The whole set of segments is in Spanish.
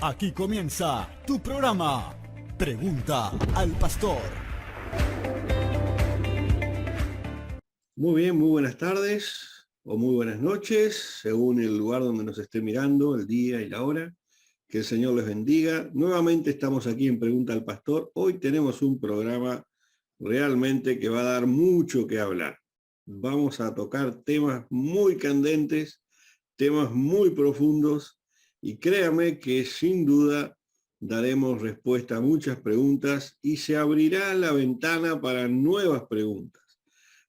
Aquí comienza tu programa. Pregunta al pastor. Muy bien, muy buenas tardes o muy buenas noches, según el lugar donde nos esté mirando, el día y la hora. Que el Señor les bendiga. Nuevamente estamos aquí en Pregunta al Pastor. Hoy tenemos un programa realmente que va a dar mucho que hablar. Vamos a tocar temas muy candentes, temas muy profundos, y créame que sin duda daremos respuesta a muchas preguntas y se abrirá la ventana para nuevas preguntas,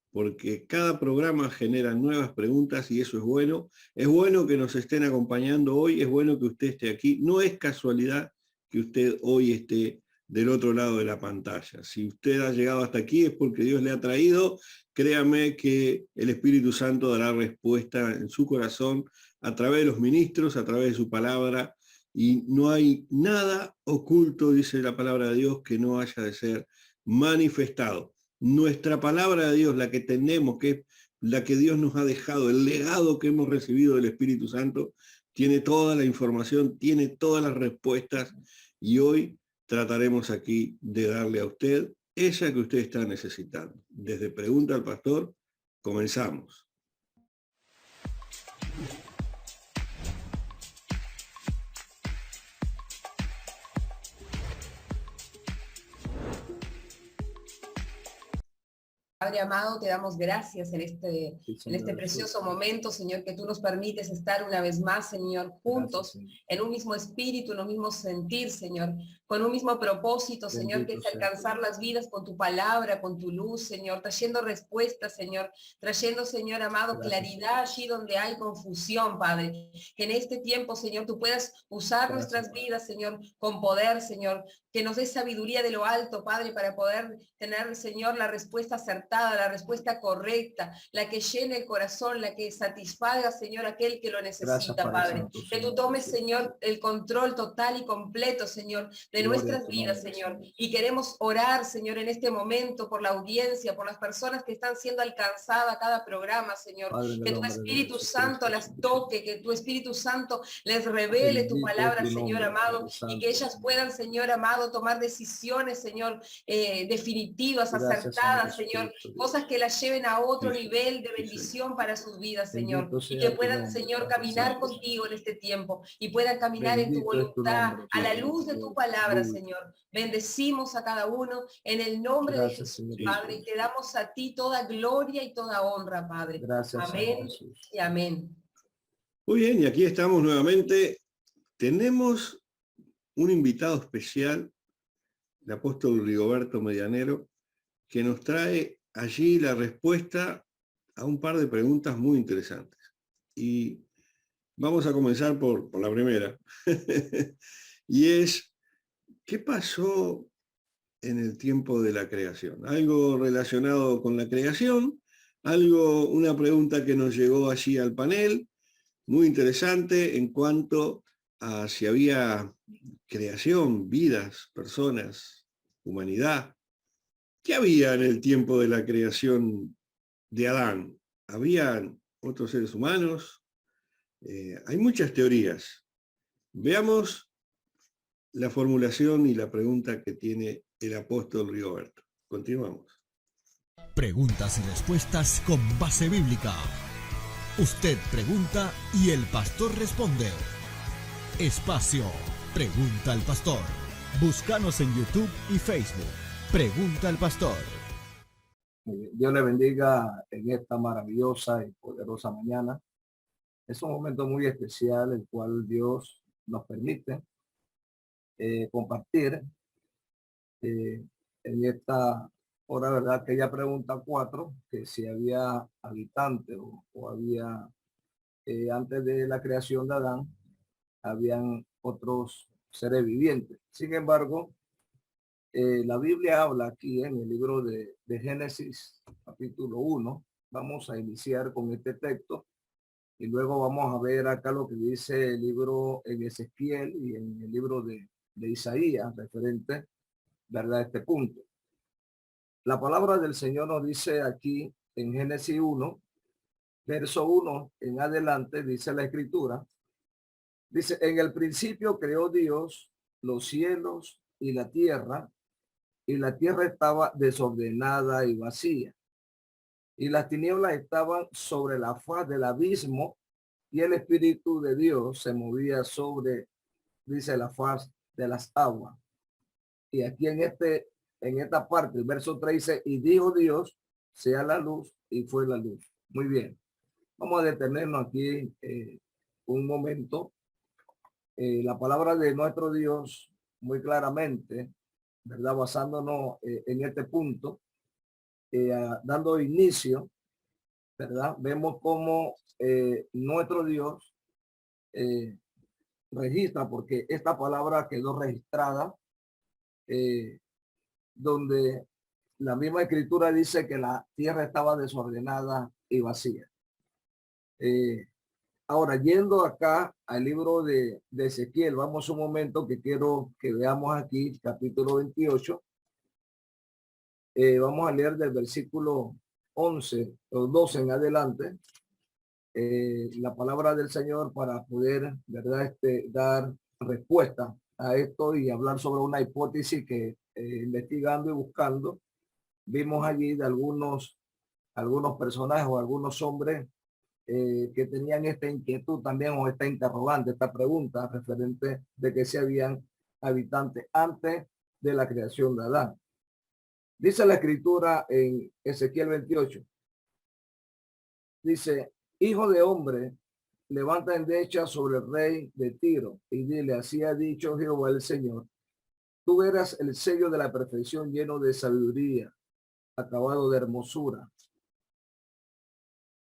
porque cada programa genera nuevas preguntas y eso es bueno. Es bueno que nos estén acompañando hoy, es bueno que usted esté aquí. No es casualidad que usted hoy esté del otro lado de la pantalla. Si usted ha llegado hasta aquí es porque Dios le ha traído. Créame que el Espíritu Santo dará respuesta en su corazón a través de los ministros, a través de su palabra, y no hay nada oculto, dice la palabra de Dios, que no haya de ser manifestado. Nuestra palabra de Dios, la que tenemos, que es la que Dios nos ha dejado, el legado que hemos recibido del Espíritu Santo, tiene toda la información, tiene todas las respuestas, y hoy trataremos aquí de darle a usted esa que usted está necesitando. Desde Pregunta al Pastor, comenzamos. Padre amado, te damos gracias en este precioso momento, Señor, que tú nos permites estar una vez más, Señor, juntos, en un mismo espíritu, en un mismo sentir, Señor, con un mismo propósito, Señor, que es alcanzar las vidas con tu palabra, con tu luz, Señor, trayendo respuestas, Señor, trayendo, Señor amado, claridad allí donde hay confusión, Padre. Que en este tiempo, Señor, tú puedas usar nuestras vidas, Señor, con poder, Señor, que nos des sabiduría de lo alto, Padre, para poder tener, Señor, la respuesta acertada, la respuesta correcta, la que llene el corazón, la que satisfaga, Señor, aquel que lo necesita, Padre. Que tú tomes, Señor, el control total y completo, Señor, de nuestras vidas, Señor. Y queremos orar, Señor, en este momento por la audiencia, por las personas que están siendo alcanzadas a cada programa, Señor. Que tu Espíritu Santo las toque, que tu Espíritu Santo les revele tu palabra, Señor amado, y que ellas puedan, Señor amado, tomar decisiones, Señor, definitivas, acertadas, Señor, cosas que las lleven a otro nivel de bendición para sus vidas, Señor, y que puedan, Señor, caminar contigo en este tiempo y puedan caminar en tu voluntad, a la luz de tu palabra, Señor. Bendecimos a cada uno en el nombre de Jesús, Padre, y te damos a ti toda gloria y toda honra, Padre. Amén y amén. Muy bien, y aquí estamos nuevamente. Tenemos un invitado especial, el apóstol Rigoberto Medianero, que nos trae allí la respuesta a un par de preguntas muy interesantes. Y vamos a comenzar por la primera. Y es, ¿qué pasó en el tiempo de la creación? Algo relacionado con la creación, una pregunta que nos llegó allí al panel, muy interesante en cuanto a si había creación, vidas, personas, humanidad. ¿Qué había en el tiempo de la creación de Adán? ¿Habían otros seres humanos? Hay muchas teorías. Veamos la formulación y la pregunta que tiene el apóstol Rigoberto. Continuamos. Preguntas y respuestas con base bíblica. Usted pregunta y el pastor responde. Espacio Pregunta al Pastor. Búscanos en YouTube y Facebook. Pregunta al Pastor. Dios le bendiga en esta maravillosa y poderosa mañana. Es un momento muy especial el cual Dios nos permite compartir en esta hora, ¿verdad? Que ella pregunta 4, que si había habitantes o había, antes de la creación de Adán, habían otros seres vivientes. Sin embargo, la Biblia habla aquí en el libro de Génesis, capítulo 1. Vamos a iniciar con este texto y luego vamos a ver acá lo que dice el libro en Ezequiel y en el libro de Isaías, referente, ¿verdad?, a este punto. La palabra del Señor nos dice aquí en Génesis 1, verso 1 en adelante, dice la Escritura: Dice, en el principio creó Dios los cielos y la tierra estaba desordenada y vacía, y las tinieblas estaban sobre la faz del abismo, y el Espíritu de Dios se movía sobre, dice, la faz de las aguas. Y aquí en esta parte, el verso 3 dice, y dijo Dios, sea la luz, y fue la luz. Muy bien. Vamos a detenernos aquí un momento. La palabra de nuestro Dios, muy claramente, ¿verdad? Basándonos en este punto, dando inicio, ¿verdad? Vemos cómo nuestro Dios registra, porque esta palabra quedó registrada, donde la misma escritura dice que la tierra estaba desordenada y vacía. Ahora, yendo acá al libro de Ezequiel, vamos un momento que quiero que veamos aquí, capítulo 28. Vamos a leer del versículo 11 o 12 en adelante. La palabra del Señor para poder, ¿verdad? Dar respuesta a esto y hablar sobre una hipótesis que investigando y buscando, vimos allí de algunos personajes o algunos hombres que tenían esta inquietud también o esta interrogante, esta pregunta referente de que se habían habitantes antes de la creación de Adán. Dice la escritura en Ezequiel 28, dice, hijo de hombre, levanta endecha sobre el rey de Tiro y dile, así ha dicho Jehová el Señor, tú eras el sello de la perfección lleno de sabiduría, acabado de hermosura.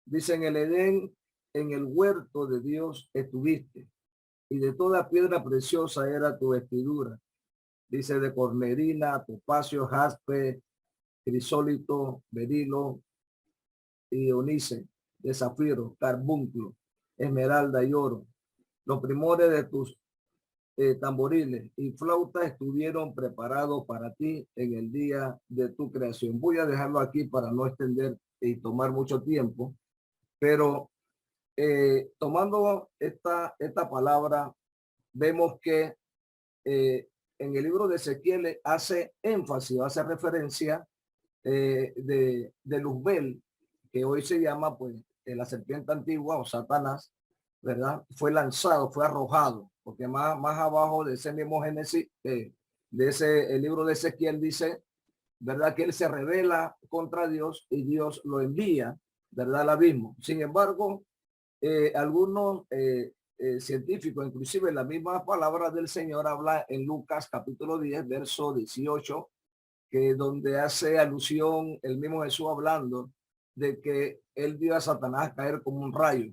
Dice, en el Edén, en el huerto de Dios estuviste, y de toda piedra preciosa era tu vestidura. Dice, de cornerina, topacio, jaspe, crisólito, berilo y onice, de zafiro, carbunclo, esmeralda y oro. Los primores de tus tamboriles y flautas estuvieron preparados para ti en el día de tu creación. Voy a dejarlo aquí para no extender y tomar mucho tiempo, pero tomando esta palabra, vemos que en el libro de Ezequiel hace énfasis, hace referencia de Luzbel, que hoy se llama pues la serpiente antigua o Satanás, ¿verdad? Fue lanzado, fue arrojado, porque más abajo de ese mismo Génesis, de ese el libro de Ezequiel dice, ¿verdad? Que él se revela contra Dios y Dios lo envía, ¿verdad? Al abismo. Sin embargo, algunos científicos, inclusive la misma palabra del Señor habla en Lucas capítulo 10, verso 18, que donde hace alusión el mismo Jesús hablando de que él vio a Satanás caer como un rayo,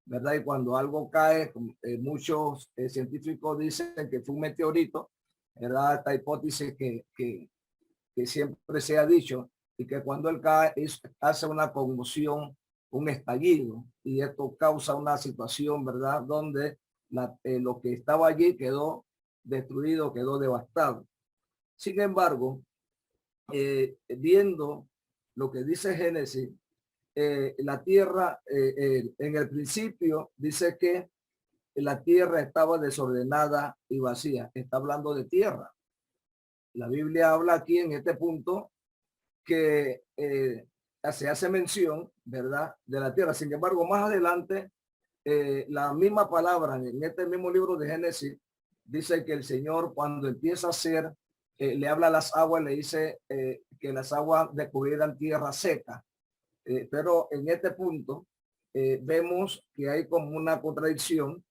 ¿verdad? Y cuando algo cae, muchos científicos dicen que fue un meteorito, ¿verdad? Esta hipótesis que siempre se ha dicho, y que cuando él cae hace una conmoción, un estallido, y esto causa una situación, ¿verdad? Donde lo que estaba allí quedó destruido, quedó devastado. Sin embargo, viendo lo que dice Génesis, la tierra, en el principio dice que la tierra estaba desordenada y vacía. Está hablando de tierra. La Biblia habla aquí en este punto que se hace mención, ¿verdad?, de la tierra. Sin embargo, más adelante, la misma palabra en este mismo libro de Génesis dice que el Señor cuando empieza a hacer, le habla a las aguas, le dice que las aguas descubrieran tierra seca. Pero en este punto vemos que hay como una contradicción,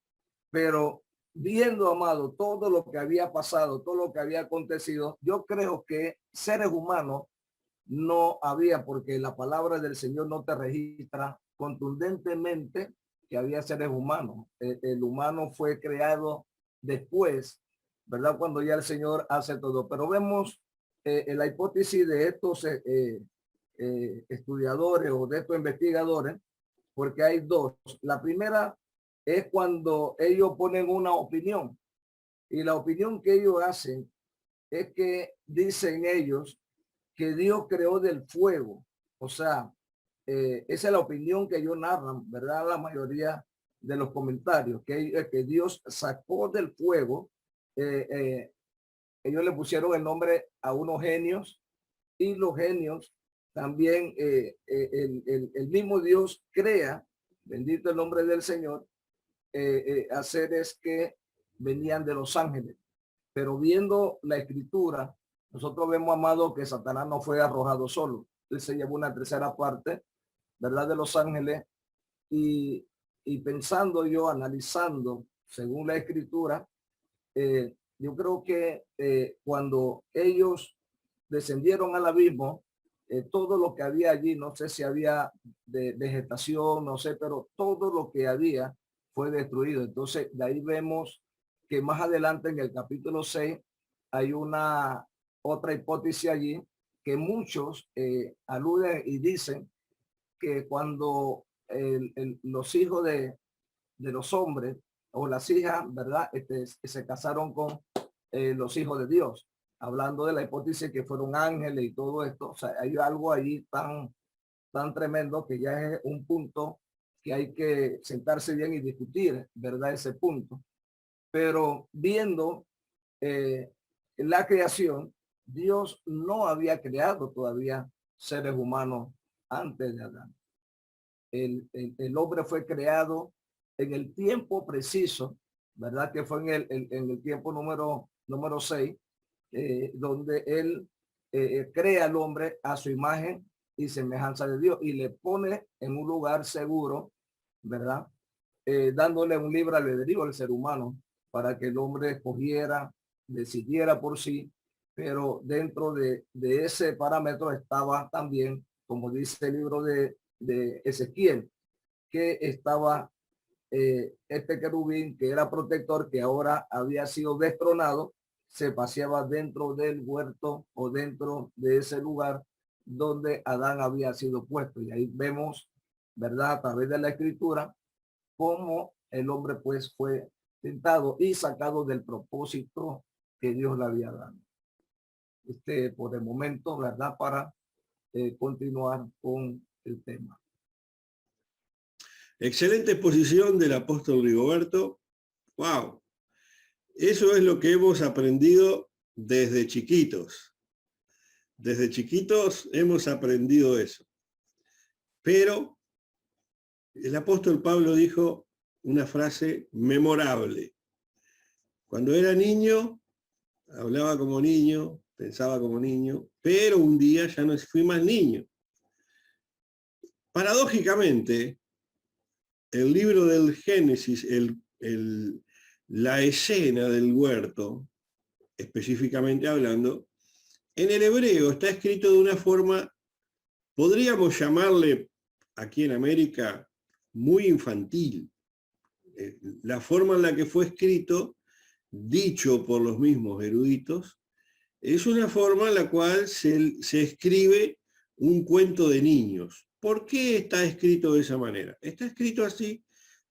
pero viendo, amado, todo lo que había pasado, todo lo que había acontecido, yo creo que seres humanos no había, porque la palabra del Señor no te registra contundentemente que había seres humanos. El humano fue creado después, ¿verdad? Cuando ya el Señor hace todo. Pero vemos la hipótesis de estos estudiadores o de estos investigadores, porque hay dos. La primera es cuando ellos ponen una opinión, y la opinión que ellos hacen es que dicen ellos que Dios creó del fuego. O sea, esa es la opinión que ellos narran, ¿verdad? La mayoría de los comentarios, que Dios sacó del fuego. Ellos le pusieron el nombre a unos genios, y los genios también, el mismo Dios crea, bendito el nombre del Señor, a seres que venían de los ángeles. Pero viendo la escritura, nosotros vemos, amado, que Satanás no fue arrojado solo. Él se llevó una tercera parte, ¿verdad?, de los ángeles. Y pensando yo, analizando según la escritura, yo creo que cuando ellos descendieron al abismo, todo lo que había allí, no sé si había de vegetación, no sé, pero todo lo que había fue destruido. Entonces, de ahí vemos que más adelante en el capítulo 6 hay una otra hipótesis allí que muchos aluden y dicen que cuando los hijos de los hombres o las hijas, ¿verdad?, se casaron con los hijos de Dios, hablando de la hipótesis que fueron ángeles y todo esto. O sea, hay algo ahí tan tremendo que ya es un punto que hay que sentarse bien y discutir, ¿verdad?, ese punto. Pero viendo la creación, Dios no había creado todavía seres humanos antes de Adán. El hombre fue creado en el tiempo preciso, ¿verdad?, que fue en el tiempo número 6, donde él crea al hombre a su imagen y semejanza de Dios, y le pone en un lugar seguro, ¿verdad?, dándole un libre albedrío al ser humano para que el hombre escogiera, decidiera por sí. Pero dentro de ese parámetro estaba también, como dice el libro de Ezequiel, que estaba este querubín que era protector, que ahora había sido destronado, se paseaba dentro del huerto o dentro de ese lugar donde Adán había sido puesto. Y ahí vemos, ¿verdad?, a través de la escritura, cómo el hombre pues fue tentado y sacado del propósito que Dios le había dado. Por el momento, ¿verdad?, para continuar con el tema. Excelente exposición del apóstol Rigoberto. ¡Wow! Eso es lo que hemos aprendido desde chiquitos. Desde chiquitos hemos aprendido eso. Pero el apóstol Pablo dijo una frase memorable. Cuando era niño, hablaba como niño, pensaba como niño, pero un día ya no fui más niño. Paradójicamente, el libro del Génesis, la escena del huerto, específicamente hablando, en el hebreo está escrito de una forma, podríamos llamarle aquí en América, muy infantil. La forma en la que fue escrito, dicho por los mismos eruditos, es una forma en la cual se escribe un cuento de niños. ¿Por qué está escrito de esa manera? Está escrito así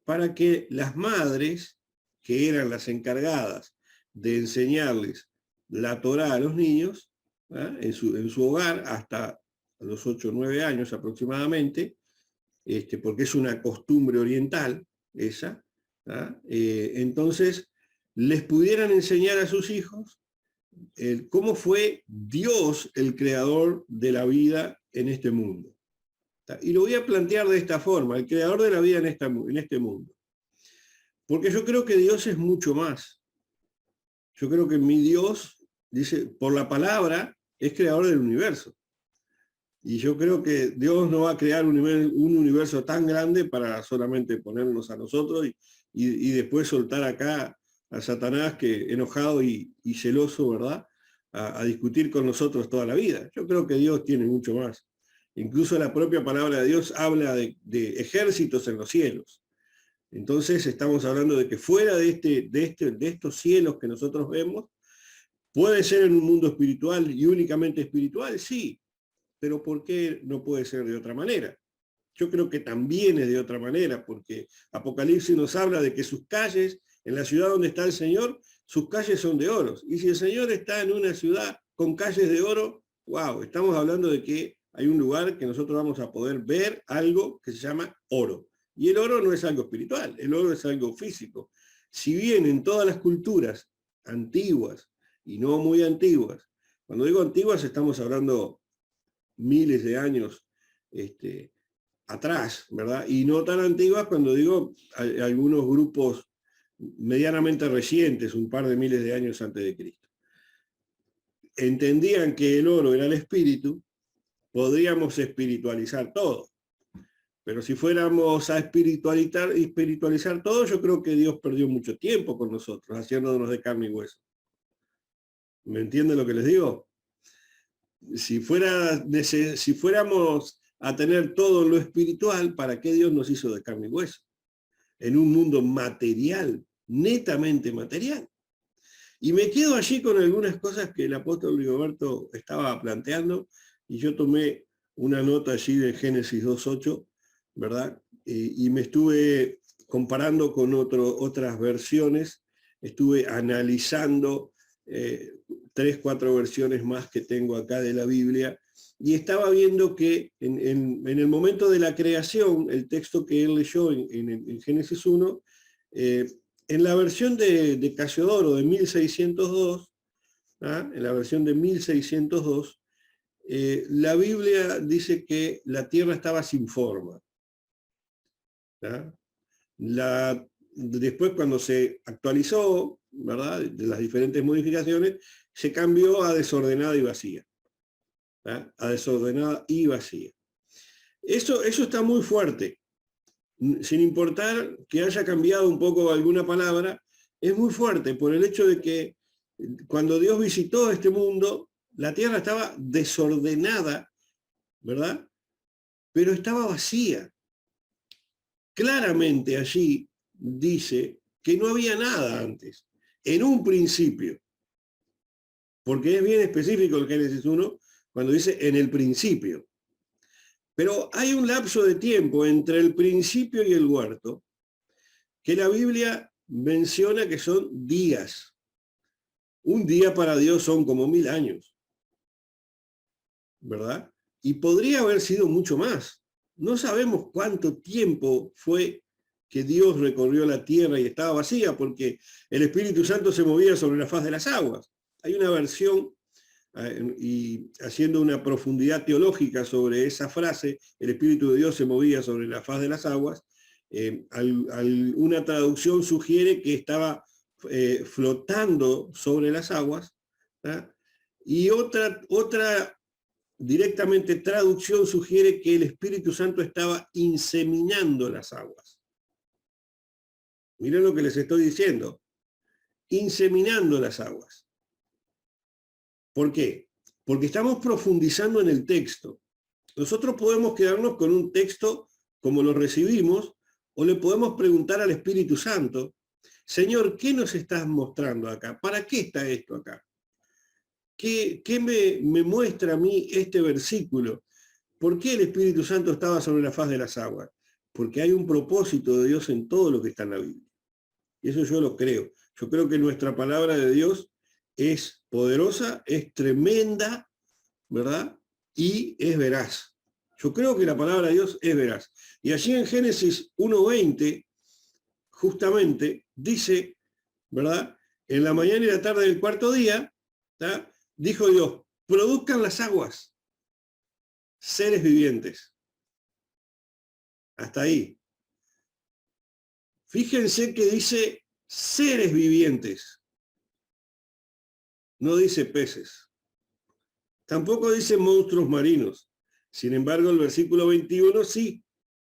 para que las madres, que eran las encargadas de enseñarles la Torá a los niños, en su hogar hasta los 8 o 9 años aproximadamente, porque es una costumbre oriental esa, entonces les pudieran enseñar a sus hijos cómo fue Dios el creador de la vida en este mundo. Y lo voy a plantear de esta forma, el creador de la vida en este mundo. Porque yo creo que Dios es mucho más. Yo creo que mi Dios, dice, por la palabra, es creador del universo. Y yo creo que Dios no va a crear un universo tan grande para solamente ponernos a nosotros y después soltar acá a Satanás, que enojado y celoso, ¿verdad?, a discutir con nosotros toda la vida. Yo creo que Dios tiene mucho más. Incluso la propia palabra de Dios habla de ejércitos en los cielos. Entonces estamos hablando de que fuera de estos cielos que nosotros vemos, puede ser en un mundo espiritual y únicamente espiritual, sí, pero ¿por qué no puede ser de otra manera? Yo creo que también es de otra manera, porque Apocalipsis nos habla de que sus calles, en la ciudad donde está el Señor, sus calles son de oro. Y si el Señor está en una ciudad con calles de oro, wow, estamos hablando de que hay un lugar que nosotros vamos a poder ver algo que se llama oro. Y el oro no es algo espiritual, el oro es algo físico. Si bien en todas las culturas antiguas y no muy antiguas, cuando digo antiguas estamos hablando miles de años atrás, ¿verdad? Y no tan antiguas cuando digo algunos grupos medianamente recientes, un par de miles de años antes de Cristo. Entendían que el oro era el espíritu, podríamos espiritualizar todo. Pero si fuéramos a espiritualizar todo, yo creo que Dios perdió mucho tiempo con nosotros, haciéndonos de carne y hueso. ¿Me entienden lo que les digo? Si fuéramos a tener todo lo espiritual, ¿para qué Dios nos hizo de carne y hueso? En un mundo material, netamente material. Y me quedo allí con algunas cosas que el apóstol Rigoberto estaba planteando, y yo tomé una nota allí de Génesis 2:8, ¿verdad? Y me estuve comparando con otras versiones, estuve analizando 3, 4 versiones más que tengo acá de la Biblia, y estaba viendo que en el momento de la creación, el texto que él leyó en Génesis 1, en la versión de Casiodoro de 1602, en la versión de 1602, la Biblia dice que la tierra estaba sin forma. Después, cuando se actualizó, ¿verdad?, de las diferentes modificaciones, se cambió a desordenada y vacía. A desordenada y vacía. Eso está muy fuerte. Sin importar que haya cambiado un poco alguna palabra, es muy fuerte por el hecho de que cuando Dios visitó este mundo, la tierra estaba desordenada, ¿verdad? Pero estaba vacía. Claramente allí dice que no había nada antes, en un principio. Porque es bien específico el Génesis 1 cuando dice en el principio. Pero hay un lapso de tiempo entre el principio y el huerto que la Biblia menciona que son días. Un día para Dios son como 1000 años, ¿verdad? Y podría haber sido mucho más. No sabemos cuánto tiempo fue que Dios recorrió la tierra y estaba vacía, porque el Espíritu Santo se movía sobre la faz de las aguas. Hay una versión, y haciendo una profundidad teológica sobre esa frase, el Espíritu de Dios se movía sobre la faz de las aguas, una traducción sugiere que estaba flotando sobre las aguas, ¿tá? Y otra directamente traducción sugiere que el Espíritu Santo estaba inseminando las aguas. Miren lo que les estoy diciendo, inseminando las aguas. ¿Por qué? Porque estamos profundizando en el texto. Nosotros podemos quedarnos con un texto como lo recibimos, o le podemos preguntar al Espíritu Santo, Señor, ¿qué nos estás mostrando acá? ¿Para qué está esto acá? ¿Qué me muestra a mí este versículo? ¿Por qué el Espíritu Santo estaba sobre la faz de las aguas? Porque hay un propósito de Dios en todo lo que está en la Biblia. Y eso yo lo creo. Yo creo que nuestra palabra de Dios es poderosa, es tremenda, ¿verdad? Y es veraz. Yo creo que la palabra de Dios es veraz. Y allí en Génesis 1:20, justamente, dice, ¿verdad? En la mañana y la tarde del cuarto día, ¿tá?, dijo Dios, produzcan las aguas seres vivientes. Hasta ahí. Fíjense que dice seres vivientes. No dice peces. Tampoco dice monstruos marinos. Sin embargo, el versículo 21 sí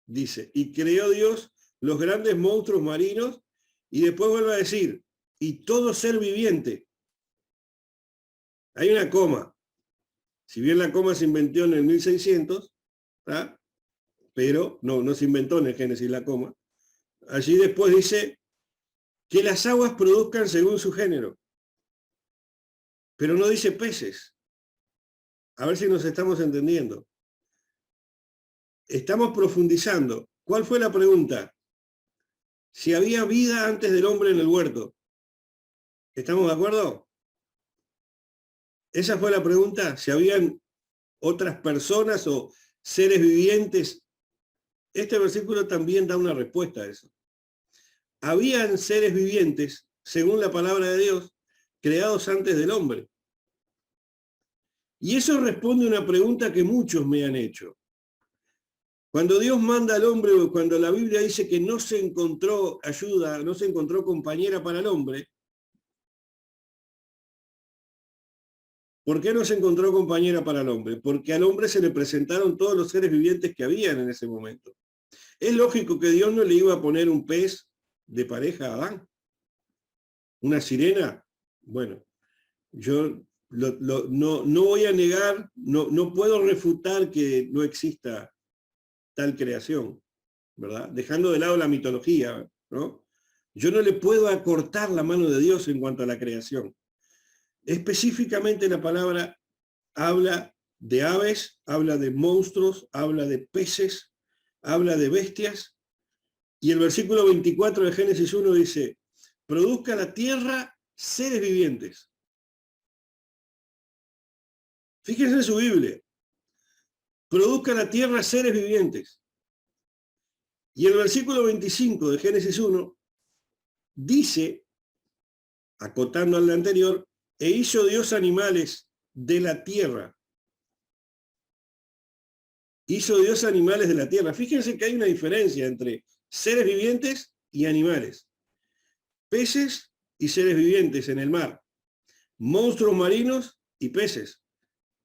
dice, y creó Dios los grandes monstruos marinos, y después vuelve a decir, y todo ser viviente. Hay una coma. Si bien la coma se inventó en el 1600, ¿tá?, pero no se inventó en el Génesis la coma. Allí después dice que las aguas produzcan según su género. Pero no dice peces. A ver si nos estamos entendiendo. Estamos profundizando. ¿Cuál fue la pregunta? Si había vida antes del hombre en el huerto. ¿Estamos de acuerdo? Esa fue la pregunta. Si habían otras personas o seres vivientes este versículo también da una respuesta a eso. Habían seres vivientes, según la palabra de Dios, creados antes del hombre. Y eso responde a una pregunta que muchos me han hecho. Cuando Dios manda al hombre, o cuando la Biblia dice que no se encontró ayuda, no se encontró compañera para el hombre, ¿por qué no se encontró compañera para el hombre? Porque al hombre se le presentaron todos los seres vivientes que habían en ese momento. Es lógico que Dios no le iba a poner un pez de pareja a Adán. Una sirena, bueno, yo no voy a negar, no puedo refutar que no exista tal creación, ¿verdad? Dejando de lado la mitología, ¿no? Yo no le puedo acortar la mano de Dios en cuanto a la creación. Específicamente la palabra habla de aves, habla de monstruos, habla de peces, habla de bestias, y el versículo 24 de Génesis 1 dice, produzca la tierra seres vivientes. Fíjense en su Biblia. Produzca la tierra seres vivientes. Y el versículo 25 de Génesis 1 dice, acotando al anterior, e hizo Dios animales de la tierra. Hizo Dios animales de la tierra. Fíjense que hay una diferencia entre seres vivientes y animales. Peces y seres vivientes en el mar. Monstruos marinos y peces.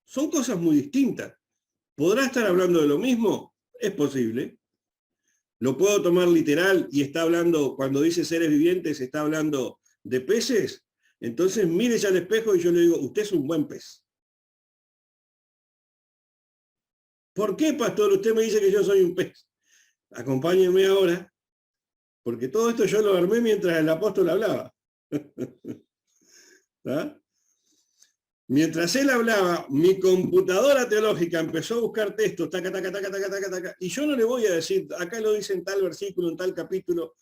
Son cosas muy distintas. ¿Podrá estar hablando de lo mismo? Es posible. ¿Lo puedo tomar literal y está hablando, cuando dice seres vivientes, está hablando de peces? Entonces mírese al espejo y yo le digo, usted es un buen pez. ¿Por qué, pastor? Usted me dice que yo soy un pez. Acompáñenme ahora, porque todo esto yo lo armé mientras el apóstol hablaba. ¿Ah? Mientras él hablaba, mi computadora teológica empezó a buscar textos, taca, taca, taca, taca, taca, taca, y yo no le voy a decir, acá lo dice en tal versículo, en tal capítulo,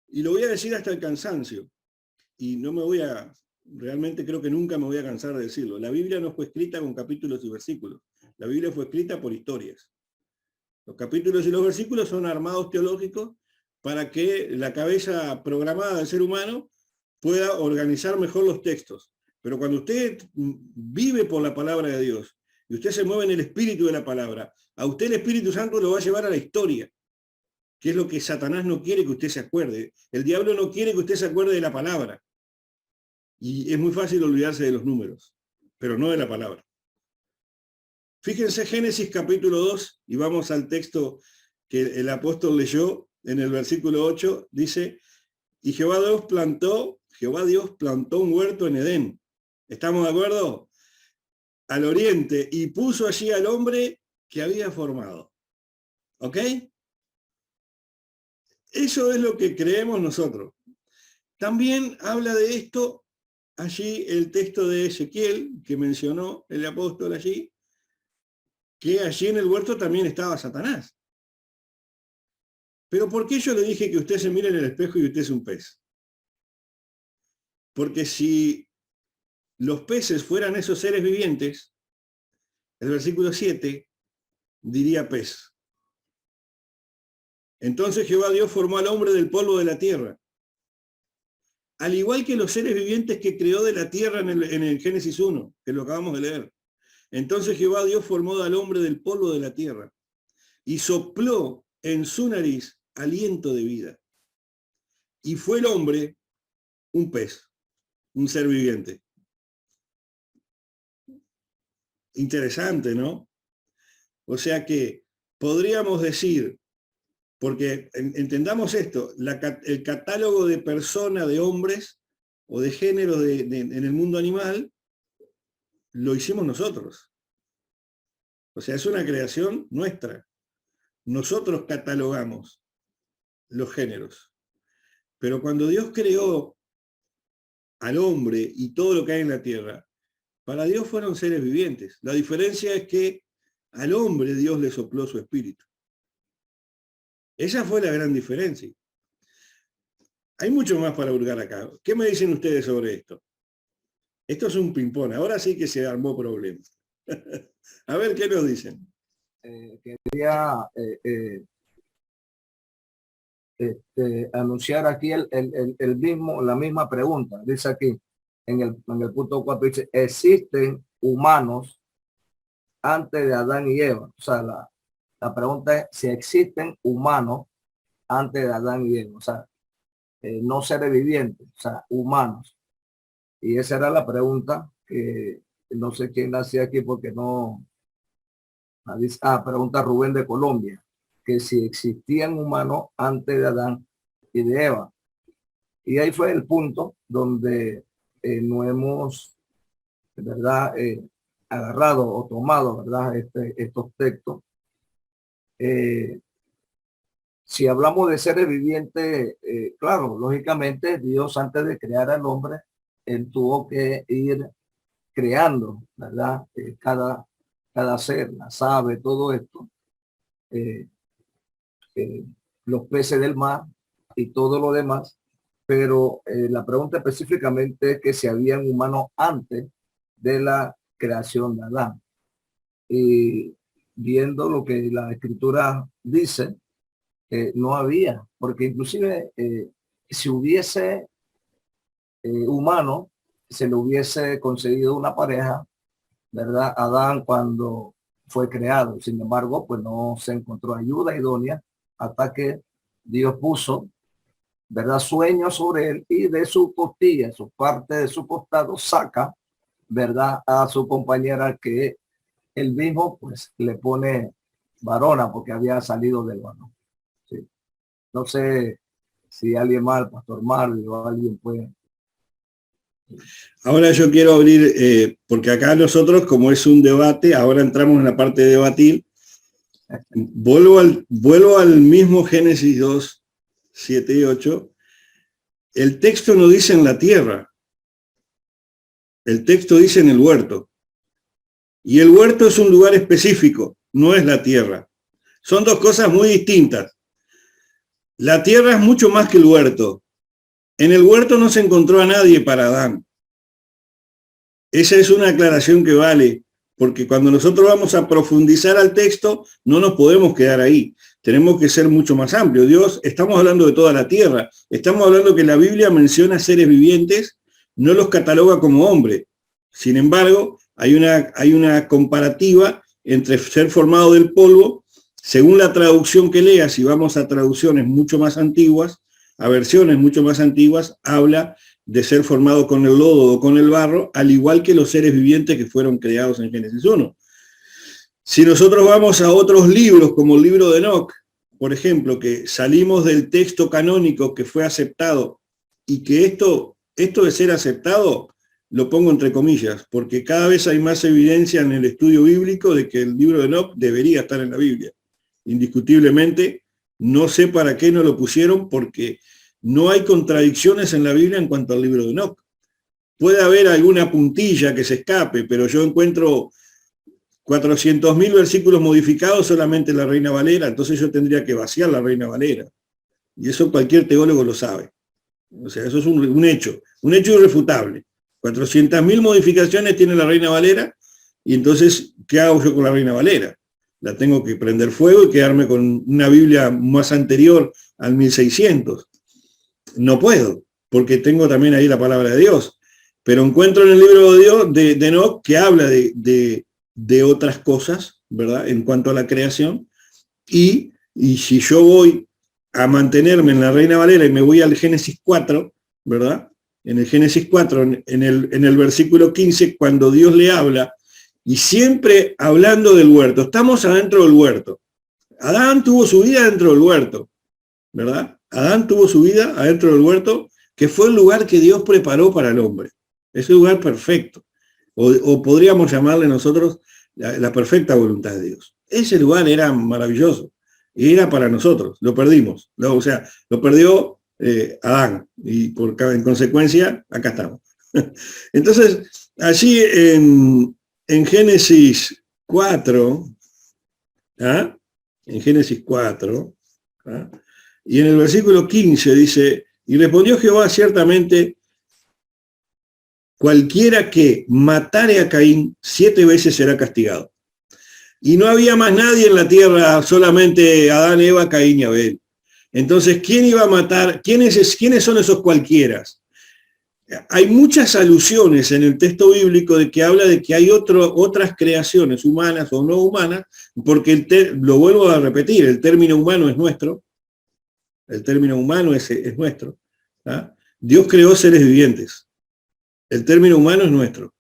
y lo voy a decir hasta el cansancio. Y no me voy a, realmente creo que nunca me voy a cansar de decirlo. La Biblia no fue escrita con capítulos y versículos. La Biblia fue escrita por historias. Los capítulos y los versículos son armados teológicos para que la cabeza programada del ser humano pueda organizar mejor los textos. Pero cuando usted vive por la palabra de Dios y usted se mueve en el espíritu de la palabra, a usted el Espíritu Santo lo va a llevar a la historia, que es lo que Satanás no quiere que usted se acuerde. El diablo no quiere que usted se acuerde de la palabra. Y es muy fácil olvidarse de los números, pero no de la palabra. Fíjense Génesis capítulo 2, y vamos al texto que el apóstol leyó en el versículo 8, dice, y Jehová Dios plantó un huerto en Edén. ¿Estamos de acuerdo? Al oriente, y puso allí al hombre que había formado. ¿Ok? Eso es lo que creemos nosotros. También habla de esto allí el texto de Ezequiel, que mencionó el apóstol allí, que allí en el huerto también estaba Satanás. Pero ¿por qué yo le dije que usted se mire en el espejo y usted es un pez? Porque si los peces fueran esos seres vivientes, el versículo 7 diría pez. Entonces Jehová Dios formó al hombre del polvo de la tierra. Al igual que los seres vivientes que creó de la tierra en el Génesis 1, que lo acabamos de leer. Entonces Jehová Dios formó al hombre del polvo de la tierra y sopló en su nariz aliento de vida. Y fue el hombre un pez, un ser viviente. Interesante, ¿no? O sea que podríamos decir, porque entendamos esto, el catálogo de personas, de hombres o de género en el mundo animal, lo hicimos nosotros. O sea, es una creación nuestra. Nosotros catalogamos los géneros. Pero cuando Dios creó al hombre y todo lo que hay en la tierra, para Dios fueron seres vivientes. La diferencia es que al hombre Dios le sopló su espíritu. Esa fue la gran diferencia. Hay mucho más para hurgar acá. ¿Qué me dicen ustedes sobre esto? Esto es un ping-pong. Ahora sí que se armó problema. A ver, ¿qué nos dicen? Quería anunciar aquí la misma pregunta. Dice aquí, en el punto 4, dice, ¿existen humanos antes de Adán y Eva? O sea, la pregunta es si existen humanos antes de Adán y Eva. O sea, no seres vivientes, o sea, humanos. Y esa era la pregunta que no sé quién la hacía aquí porque no... pregunta Rubén de Colombia, que si existían humanos antes de Adán y de Eva. Y ahí fue el punto donde no hemos, ¿verdad?, agarrado o tomado, ¿verdad?, estos textos. Si hablamos de seres vivientes, claro, lógicamente Dios antes de crear al hombre, él tuvo que ir creando, ¿verdad?, cada ser, las aves, todo esto, los peces del mar y todo lo demás. Pero la pregunta específicamente es que si habían humanos antes de la creación de Adán. Y viendo lo que la escritura dice, no había, porque inclusive si hubiese humano, se le hubiese concedido una pareja, ¿verdad? Adán cuando fue creado. Sin embargo, pues no se encontró ayuda idónea hasta que Dios puso, ¿verdad?, sueños sobre él, y de su costilla, su parte de su costado, saca, ¿verdad?, a su compañera, que él mismo pues le pone varona porque había salido del varón. ¿Sí? No sé si alguien más, el pastor Marvin o alguien puede. Ahora yo quiero abrir, porque acá nosotros, como es un debate, ahora entramos en la parte de debatir. Vuelvo al mismo Génesis 2, 7 y 8. El texto no dice en la tierra. El texto dice en el huerto. Y el huerto es un lugar específico, no es la tierra. Son dos cosas muy distintas. La tierra es mucho más que el huerto. En el huerto no se encontró a nadie para Adán. Esa es una aclaración que vale, porque cuando nosotros vamos a profundizar al texto, no nos podemos quedar ahí. Tenemos que ser mucho más amplios. Dios, estamos hablando de toda la tierra. Estamos hablando que la Biblia menciona seres vivientes, no los cataloga como hombre. Sin embargo, hay una comparativa entre ser formado del polvo, según la traducción que leas, si vamos a traducciones mucho más antiguas, a versiones mucho más antiguas, habla de ser formado con el lodo o con el barro, al igual que los seres vivientes que fueron creados en Génesis 1. Si nosotros vamos a otros libros, como el libro de Enoc, por ejemplo, que salimos del texto canónico que fue aceptado, y que esto de ser aceptado, lo pongo entre comillas, porque cada vez hay más evidencia en el estudio bíblico de que el libro de Enoc debería estar en la Biblia. Indiscutiblemente, no sé para qué no lo pusieron, porque no hay contradicciones en la Biblia en cuanto al libro de Enoc. Puede haber alguna puntilla que se escape, pero yo encuentro 400.000 versículos modificados solamente en la Reina Valera, entonces yo tendría que vaciar la Reina Valera. Y eso cualquier teólogo lo sabe. O sea, eso es un hecho irrefutable. 400.000 modificaciones tiene la Reina Valera, y entonces, ¿qué hago yo con la Reina Valera? La tengo que prender fuego y quedarme con una Biblia más anterior al 1600. No puedo, porque tengo también ahí la palabra de Dios. Pero encuentro en el libro de Dios, de Enoc, que habla de otras cosas, ¿verdad?, en cuanto a la creación. Y si yo voy a mantenerme en la Reina Valera y me voy al Génesis 4, ¿verdad? En el Génesis 4, en el versículo 15, cuando Dios le habla, y siempre hablando del huerto, estamos adentro del huerto. Adán tuvo su vida dentro del huerto, ¿verdad? Adán tuvo su vida adentro del huerto, que fue el lugar que Dios preparó para el hombre. Es un lugar perfecto. O podríamos llamarle nosotros la perfecta voluntad de Dios. Ese lugar era maravilloso. Y era para nosotros. Lo perdimos. O sea, lo perdió Adán. Y en consecuencia, acá estamos. Entonces, allí en Génesis 4, ¿ah? En Génesis 4, ¿ah? Y en el versículo 15 dice, y respondió Jehová, ciertamente, cualquiera que matare a Caín 7 veces será castigado. Y no había más nadie en la tierra, solamente Adán, Eva, Caín y Abel. Entonces, ¿quién iba a matar? ¿Quiénes son esos cualquieras? Hay muchas alusiones en el texto bíblico de que habla de que hay otras creaciones humanas o no humanas, porque lo vuelvo a repetir, el término humano es nuestro, el término humano es nuestro. ¿Ah? Dios creó seres vivientes, el término humano es nuestro.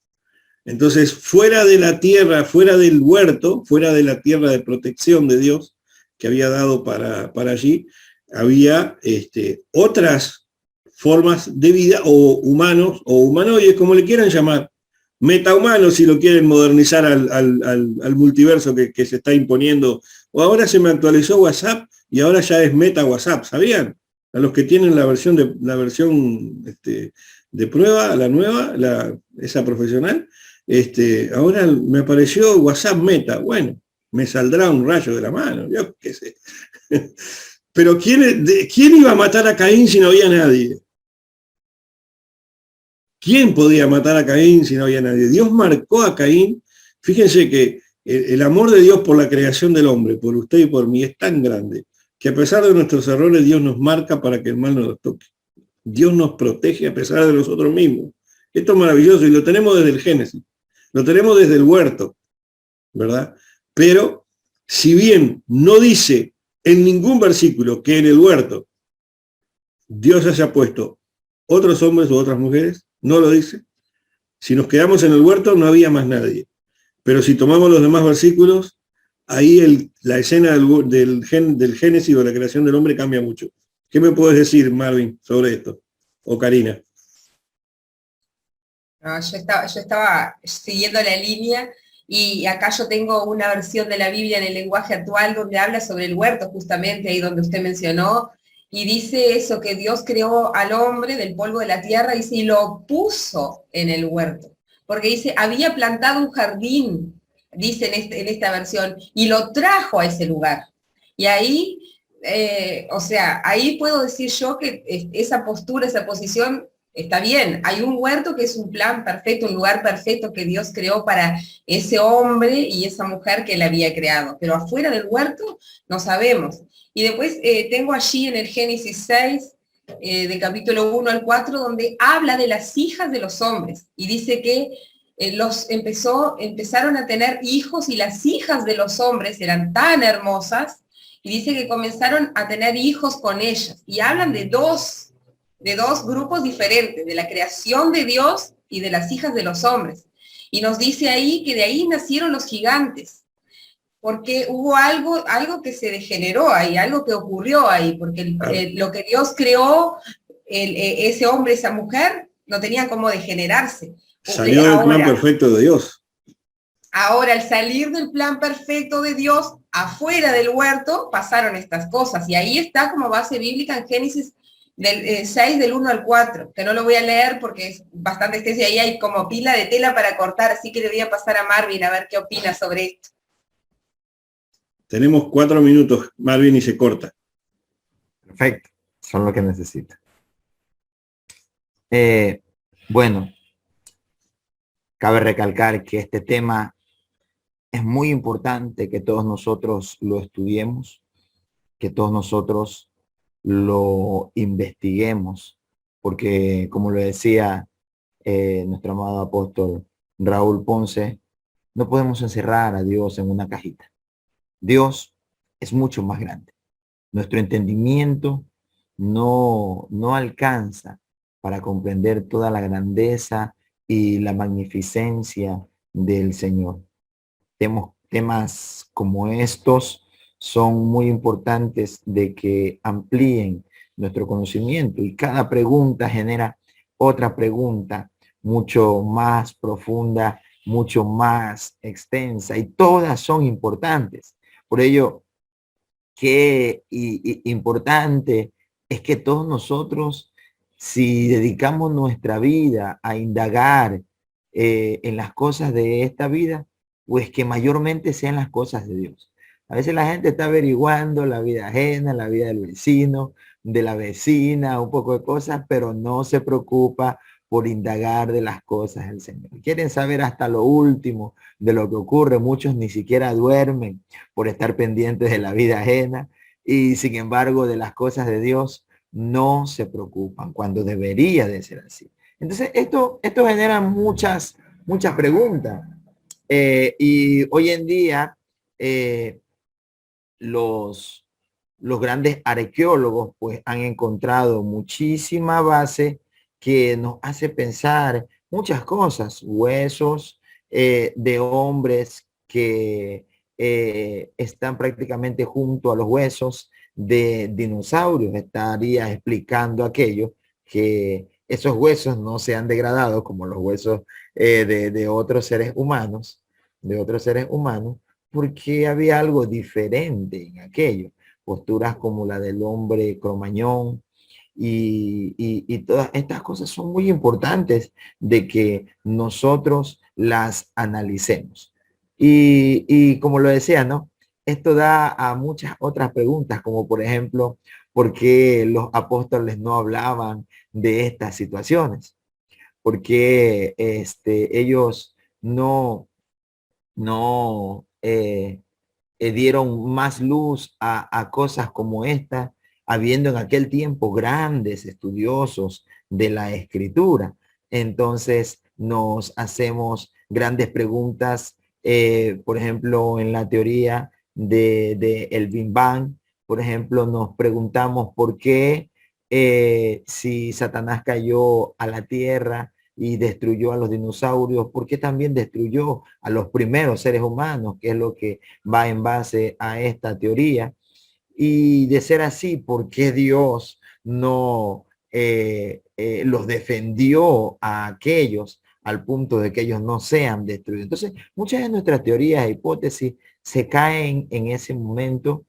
Entonces, fuera de la tierra, fuera del huerto, fuera de la tierra de protección de Dios que había dado para allí, había otras formas de vida, o humanos, o humanoides, como le quieran llamar, metahumanos si lo quieren modernizar al multiverso que se está imponiendo. O ahora se me actualizó WhatsApp y ahora ya es meta WhatsApp, ¿sabían? A los que tienen la versión de prueba, la nueva, esa profesional, ahora me apareció WhatsApp meta. Bueno, me saldrá un rayo de la mano, yo qué sé. Pero ¿quién iba a matar a Caín si no había nadie? ¿Quién podía matar a Caín si no había nadie? Dios marcó a Caín. Fíjense que el amor de Dios por la creación del hombre, por usted y por mí, es tan grande que a pesar de nuestros errores, Dios nos marca para que el mal no nos toque. Dios nos protege a pesar de nosotros mismos. Esto es maravilloso y lo tenemos desde el Génesis. Lo tenemos desde el huerto, ¿verdad? Pero si bien no dice en ningún versículo que en el huerto Dios haya puesto otros hombres u otras mujeres, no lo dice. Si nos quedamos en el huerto no había más nadie. Pero si tomamos los demás versículos, ahí la escena del Génesis o de la creación del hombre cambia mucho. ¿Qué me puedes decir, Marvin, sobre esto? O Karina. No, yo estaba siguiendo la línea y acá yo tengo una versión de la Biblia en el lenguaje actual donde habla sobre el huerto, justamente ahí donde usted mencionó, y dice eso, que Dios creó al hombre del polvo de la tierra, dice, y lo puso en el huerto. Porque dice, había plantado un jardín, dice en esta versión, y lo trajo a ese lugar. Y ahí, o sea, ahí puedo decir yo que esa postura, esa posición está bien. Hay un huerto que es un plan perfecto, un lugar perfecto que Dios creó para ese hombre y esa mujer que él había creado. Pero afuera del huerto no sabemos. Y después tengo allí en el Génesis 6, del capítulo 1 al 4, donde habla de las hijas de los hombres. Y dice que empezaron a tener hijos y las hijas de los hombres eran tan hermosas, y dice que comenzaron a tener hijos con ellas. Y hablan de dos grupos diferentes, de la creación de Dios y de las hijas de los hombres. Y nos dice ahí que de ahí nacieron los gigantes, porque hubo algo que se degeneró ahí, algo que ocurrió ahí, porque lo que Dios creó, ese hombre, esa mujer, no tenían cómo degenerarse. Salió del plan perfecto de Dios. Ahora, al salir del plan perfecto de Dios, afuera del huerto, pasaron estas cosas. Y ahí está como base bíblica en Génesis del 6, del 1 al 4, que no lo voy a leer porque es bastante extenso y ahí hay como pila de tela para cortar, así que le voy a pasar a Marvin a ver qué opina sobre esto. Tenemos 4 minutos, Marvin, y se corta. Perfecto, son lo que necesito. Bueno, cabe recalcar que este tema es muy importante que todos nosotros lo estudiemos, que todos nosotros lo investiguemos, porque como lo decía nuestro amado apóstol Raúl Ponce, no podemos encerrar a Dios en una cajita. Dios es mucho más grande. Nuestro entendimiento no alcanza para comprender toda la grandeza y la magnificencia del Señor. Temas como estos son muy importantes de que amplíen nuestro conocimiento y cada pregunta genera otra pregunta mucho más profunda, mucho más extensa y todas son importantes. Por ello, qué importante es que todos nosotros, si dedicamos nuestra vida a indagar en las cosas de esta vida, pues que mayormente sean las cosas de Dios. A veces la gente está averiguando la vida ajena, la vida del vecino, de la vecina, un poco de cosas, pero no se preocupa por indagar de las cosas del Señor. Quieren saber hasta lo último de lo que ocurre. Muchos ni siquiera duermen por estar pendientes de la vida ajena y sin embargo de las cosas de Dios no se preocupan, cuando debería de ser así. Entonces esto genera muchas preguntas. Y hoy en día los grandes arqueólogos pues han encontrado muchísima base que nos hace pensar muchas cosas, huesos de hombres que están prácticamente junto a los huesos de dinosaurios. Estaría explicando aquello, que esos huesos no se han degradado como los huesos de otros seres humanos, porque había algo diferente en aquello. Posturas como la del hombre cromañón y todas estas cosas son muy importantes de que nosotros las analicemos. Y como lo decía, ¿no? Esto da a muchas otras preguntas, como por ejemplo, ¿por qué los apóstoles no hablaban de estas situaciones? ¿Por qué ellos no dieron más luz a cosas como esta, habiendo en aquel tiempo grandes estudiosos de la escritura? Entonces nos hacemos grandes preguntas, por ejemplo, en la teoría de el Big Bang, por ejemplo, nos preguntamos por qué si Satanás cayó a la tierra y destruyó a los dinosaurios, ¿por qué también destruyó a los primeros seres humanos? Que es lo que va en base a esta teoría. Y de ser así, ¿por qué Dios no los defendió a aquellos al punto de que ellos no sean destruidos? Entonces, muchas de nuestras teorías e hipótesis se caen en ese momento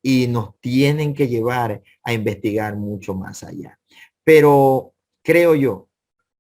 y nos tienen que llevar a investigar mucho más allá. Pero creo yo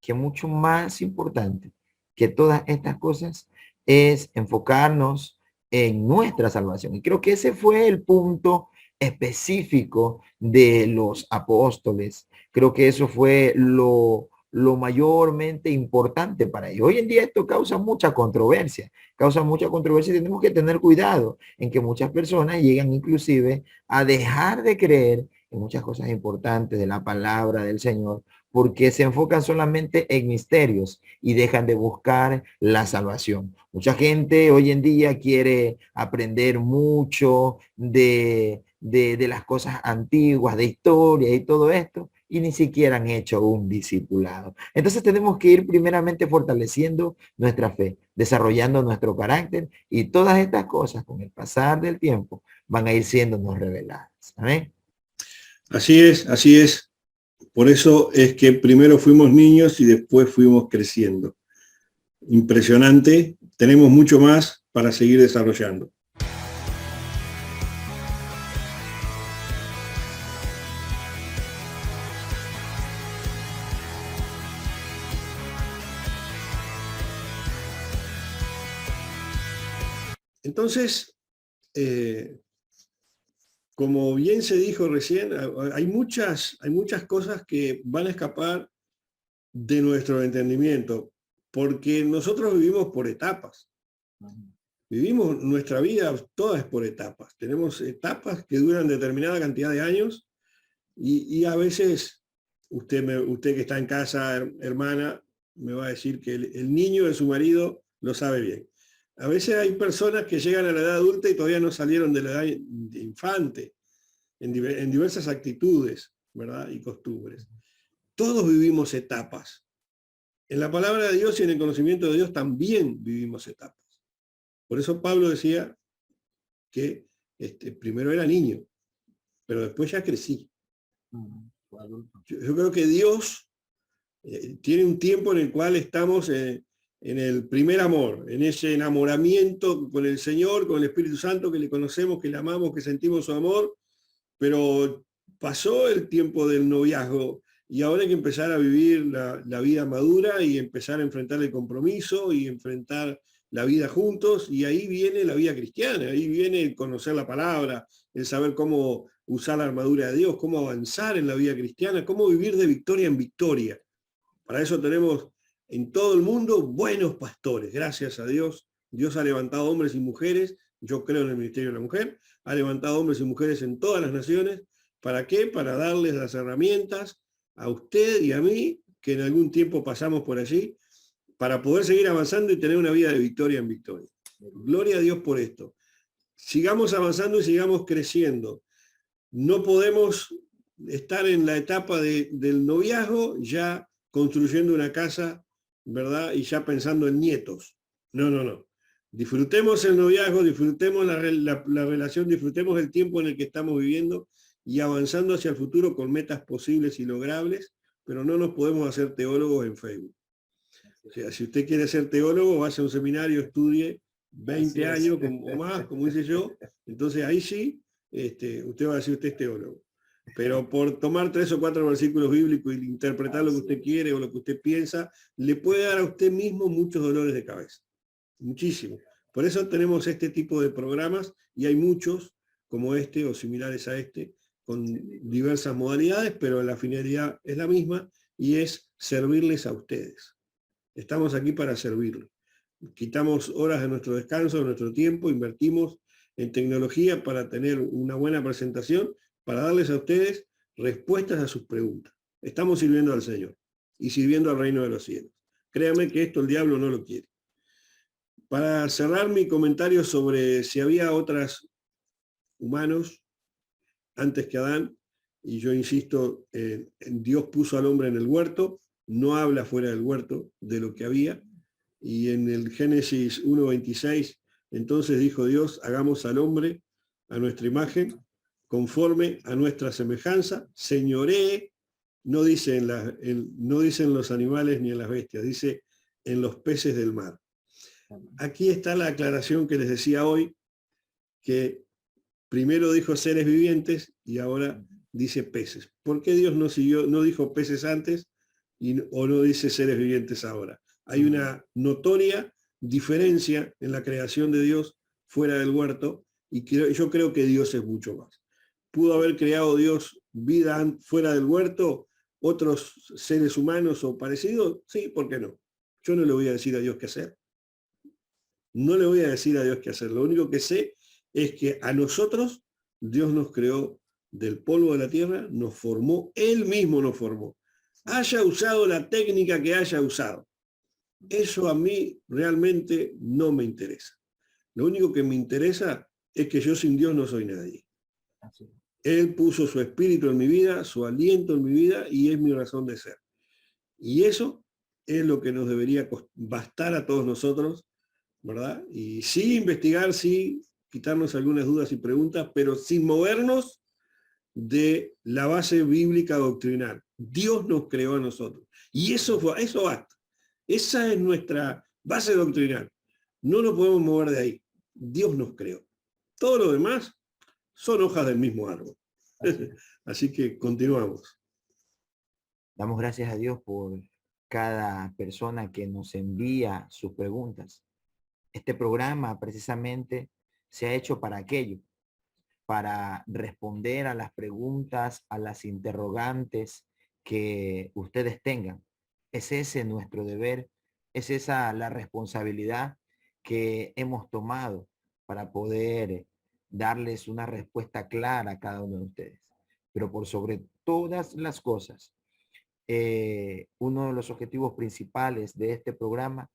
que mucho más importante que todas estas cosas es enfocarnos en nuestra salvación. Y creo que ese fue el punto específico de los apóstoles. Creo que eso fue lo mayormente importante para ellos. Hoy en día esto causa mucha controversia y tenemos que tener cuidado en que muchas personas llegan inclusive a dejar de creer en muchas cosas importantes de la palabra del Señor, porque se enfocan solamente en misterios y dejan de buscar la salvación. Mucha gente hoy en día quiere aprender mucho de las cosas antiguas, de historia y todo esto, y ni siquiera han hecho un discipulado. Entonces tenemos que ir primeramente fortaleciendo nuestra fe, desarrollando nuestro carácter, y todas estas cosas con el pasar del tiempo van a ir siéndonos reveladas. ¿Amén? Así es, así es. Por eso es que primero fuimos niños y después fuimos creciendo. Impresionante. Tenemos mucho más para seguir desarrollando. Entonces, como bien se dijo recién, hay muchas cosas que van a escapar de nuestro entendimiento, porque nosotros vivimos por etapas. Vivimos nuestra vida, toda es por etapas. Tenemos etapas que duran determinada cantidad de años y a veces usted que está en casa, hermana, me va a decir que el niño de su marido lo sabe bien. A veces hay personas que llegan a la edad adulta y todavía no salieron de la edad de infante, en diversas actitudes, ¿verdad? Y costumbres. Todos vivimos etapas. En la palabra de Dios y en el conocimiento de Dios también vivimos etapas. Por eso Pablo decía que primero era niño, pero después ya crecí. Yo creo que Dios tiene un tiempo en el cual estamos en el primer amor, en ese enamoramiento con el Señor, con el Espíritu Santo, que le conocemos, que le amamos, que sentimos su amor, pero pasó el tiempo del noviazgo y ahora hay que empezar a vivir la vida madura y empezar a enfrentar el compromiso y enfrentar la vida juntos, y ahí viene la vida cristiana, ahí viene el conocer la palabra, el saber cómo usar la armadura de Dios, cómo avanzar en la vida cristiana, cómo vivir de victoria en victoria. Para eso tenemos en todo el mundo buenos pastores, gracias a Dios. Dios ha levantado hombres y mujeres Yo creo en el ministerio de la mujer, ha levantado hombres y mujeres en todas las naciones. ¿Para qué? Para darles las herramientas a usted y a mí, que en algún tiempo pasamos por allí, para poder seguir avanzando y tener una vida de victoria en victoria. Gloria a Dios por esto. Sigamos avanzando y sigamos creciendo. No podemos estar en la etapa del noviazgo ya construyendo una casa, ¿verdad? Y ya pensando en nietos. No, no, no. Disfrutemos el noviazgo, disfrutemos la relación, disfrutemos el tiempo en el que estamos viviendo y avanzando hacia el futuro con metas posibles y logrables, pero no nos podemos hacer teólogos en Facebook. O sea, si usted quiere ser teólogo, vaya a un seminario, estudie 20 años o más, como hice yo, entonces ahí sí, usted va a decir usted es teólogo. Pero por tomar 3 o 4 versículos bíblicos y interpretar lo que usted quiere o lo que usted piensa, le puede dar a usted mismo muchos dolores de cabeza. Muchísimo. Por eso tenemos este tipo de programas y hay muchos como este o similares a este, con diversas modalidades, pero la finalidad es la misma y es servirles a ustedes. Estamos aquí para servirles. Quitamos horas de nuestro descanso, de nuestro tiempo, invertimos en tecnología para tener una buena presentación, para darles a ustedes respuestas a sus preguntas. Estamos sirviendo al Señor y sirviendo al reino de los cielos. Créame que esto el diablo no lo quiere. Para cerrar mi comentario sobre si había otros humanos antes que Adán, y yo insisto, Dios puso al hombre en el huerto, no habla fuera del huerto de lo que había, y en el Génesis 1:26, entonces dijo Dios, hagamos al hombre a nuestra imagen, conforme a nuestra semejanza, señoree, no dice no dicen los animales ni en las bestias, dice en los peces del mar. Aquí está la aclaración que les decía hoy, que primero dijo seres vivientes y ahora dice peces. ¿Por qué Dios no dijo peces antes o no dice seres vivientes ahora? Hay una notoria diferencia en la creación de Dios fuera del huerto y yo creo que Dios es mucho más. ¿Pudo haber creado Dios vida fuera del huerto, otros seres humanos o parecidos? Sí, ¿por qué no? Yo no le voy a decir a Dios qué hacer. No le voy a decir a Dios qué hacer. Lo único que sé es que a nosotros Dios nos creó del polvo de la tierra, nos formó, Él mismo nos formó. Haya usado la técnica que haya usado. Eso a mí realmente no me interesa. Lo único que me interesa es que yo sin Dios no soy nadie. Él puso su espíritu en mi vida, su aliento en mi vida y es mi razón de ser. Y eso es lo que nos debería bastar a todos nosotros, ¿verdad? Y sí investigar, sí quitarnos algunas dudas y preguntas, pero sin movernos de la base bíblica doctrinal. Dios nos creó a nosotros. Y eso basta. Esa es nuestra base doctrinal. No nos podemos mover de ahí. Dios nos creó. Todo lo demás son hojas del mismo árbol. Así que continuamos. Damos gracias a Dios por cada persona que nos envía sus preguntas. Este programa precisamente se ha hecho para aquello, para responder a las preguntas, a las interrogantes que ustedes tengan. Es ese nuestro deber, es esa la responsabilidad que hemos tomado para poder darles una respuesta clara a cada uno de ustedes. Pero por sobre todas las cosas, uno de los objetivos principales de este programa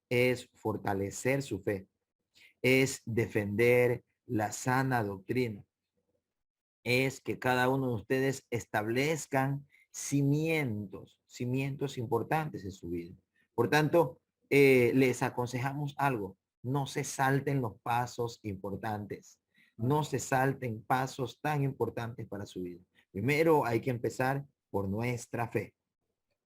es fortalecer su fe, es defender la sana doctrina, es que cada uno de ustedes establezcan cimientos importantes en su vida. Por tanto, les aconsejamos algo: no se salten los pasos importantes, no se salten pasos tan importantes para su vida. Primero hay que empezar por nuestra fe.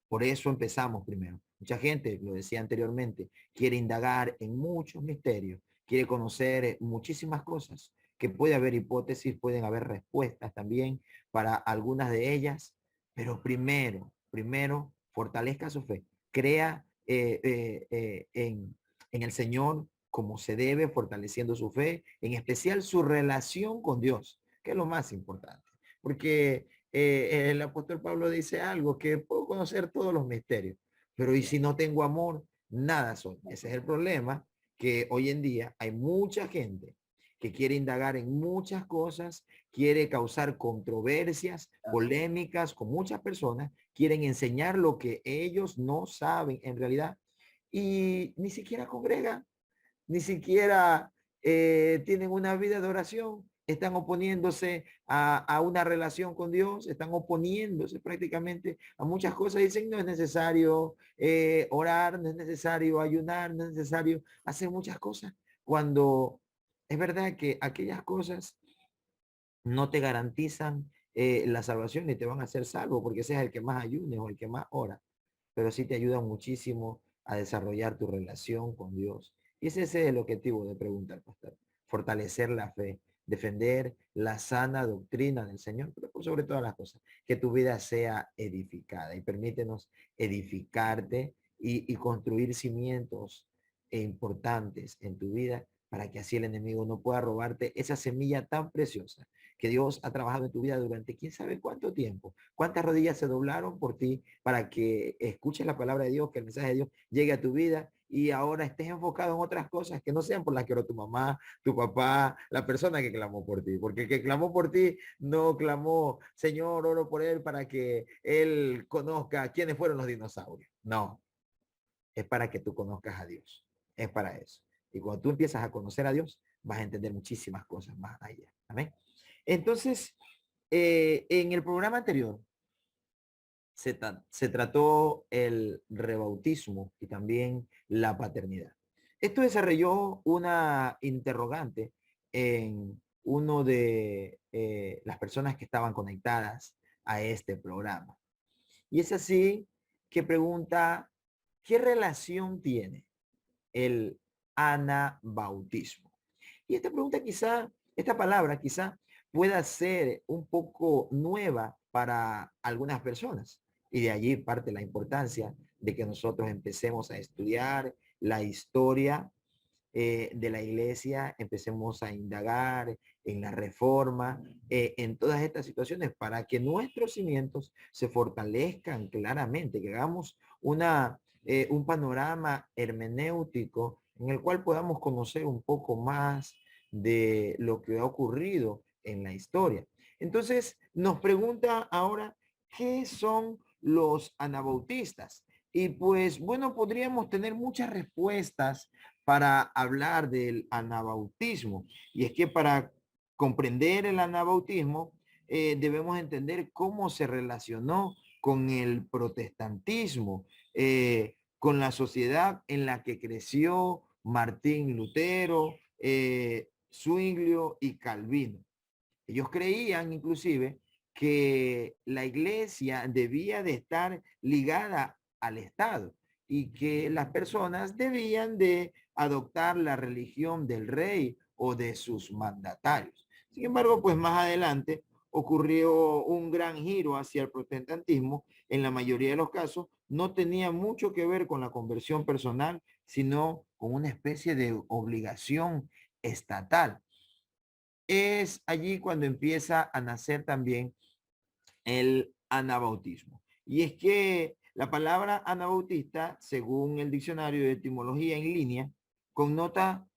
Por eso empezamos primero. Mucha gente, lo decía anteriormente, quiere indagar en muchos misterios, quiere conocer muchísimas cosas, que puede haber hipótesis, pueden haber respuestas también para algunas de ellas, pero primero fortalezca su fe, crea en el Señor como se debe, fortaleciendo su fe, en especial su relación con Dios, que es lo más importante, porque el apóstol Pablo dice algo, que puedo conocer todos los misterios, pero ¿y si no tengo amor? Nada soy. Ese es el problema, que hoy en día hay mucha gente que quiere indagar en muchas cosas, quiere causar controversias, polémicas con muchas personas, quieren enseñar lo que ellos no saben en realidad y ni siquiera congregan, ni siquiera tienen una vida de oración, están oponiéndose a una relación con Dios, están oponiéndose prácticamente a muchas cosas. Dicen, no es necesario orar, no es necesario ayunar, no es necesario hacer muchas cosas, cuando es verdad que aquellas cosas no te garantizan la salvación ni te van a hacer salvo, porque ese es el que más ayune o el que más ora, pero sí te ayuda muchísimo a desarrollar tu relación con Dios. Y ese es el objetivo de Pregunta al Pastor: fortalecer la fe, defender la sana doctrina del Señor, pero por sobre todas las cosas, que tu vida sea edificada. Y permítenos edificarte y construir cimientos importantes en tu vida, para que así el enemigo no pueda robarte esa semilla tan preciosa que Dios ha trabajado en tu vida durante quién sabe cuánto tiempo. ¿Cuántas rodillas se doblaron por ti para que escuches la palabra de Dios, que el mensaje de Dios llegue a tu vida y ahora estés enfocado en otras cosas que no sean por las que oró tu mamá, tu papá, la persona que clamó por ti? Porque el que clamó por ti no clamó, Señor, oro por él para que él conozca quiénes fueron los dinosaurios. No, es para que tú conozcas a Dios. Es para eso. Y cuando tú empiezas a conocer a Dios, vas a entender muchísimas cosas más allá. Amén. Entonces, en el programa anterior se trató el rebautismo y también la paternidad. Esto desarrolló una interrogante en uno de las personas que estaban conectadas a este programa. Y es así que pregunta, ¿qué relación tiene el anabautismo? Y esta pregunta quizá, esta palabra quizá pueda ser un poco nueva para algunas personas. Y de allí parte la importancia de que nosotros empecemos a estudiar la historia de la iglesia, empecemos a indagar en la reforma, en todas estas situaciones, para que nuestros cimientos se fortalezcan claramente, que hagamos un panorama hermenéutico en el cual podamos conocer un poco más de lo que ha ocurrido en la historia. Entonces, nos pregunta ahora, ¿qué son los anabautistas? Y pues, bueno, podríamos tener muchas respuestas para hablar del anabautismo. Y es que para comprender el anabautismo, debemos entender cómo se relacionó con el protestantismo, con la sociedad en la que creció Martín Lutero, Zwinglio y Calvino. Ellos creían inclusive que la iglesia debía de estar ligada al Estado y que las personas debían de adoptar la religión del rey o de sus mandatarios. Sin embargo, pues más adelante ocurrió un gran giro hacia el protestantismo. En la mayoría de los casos no tenía mucho que ver con la conversión personal, sino con una especie de obligación estatal. Es allí cuando empieza a nacer también el anabautismo. Y es que la palabra anabautista, según el diccionario de etimología en línea, connota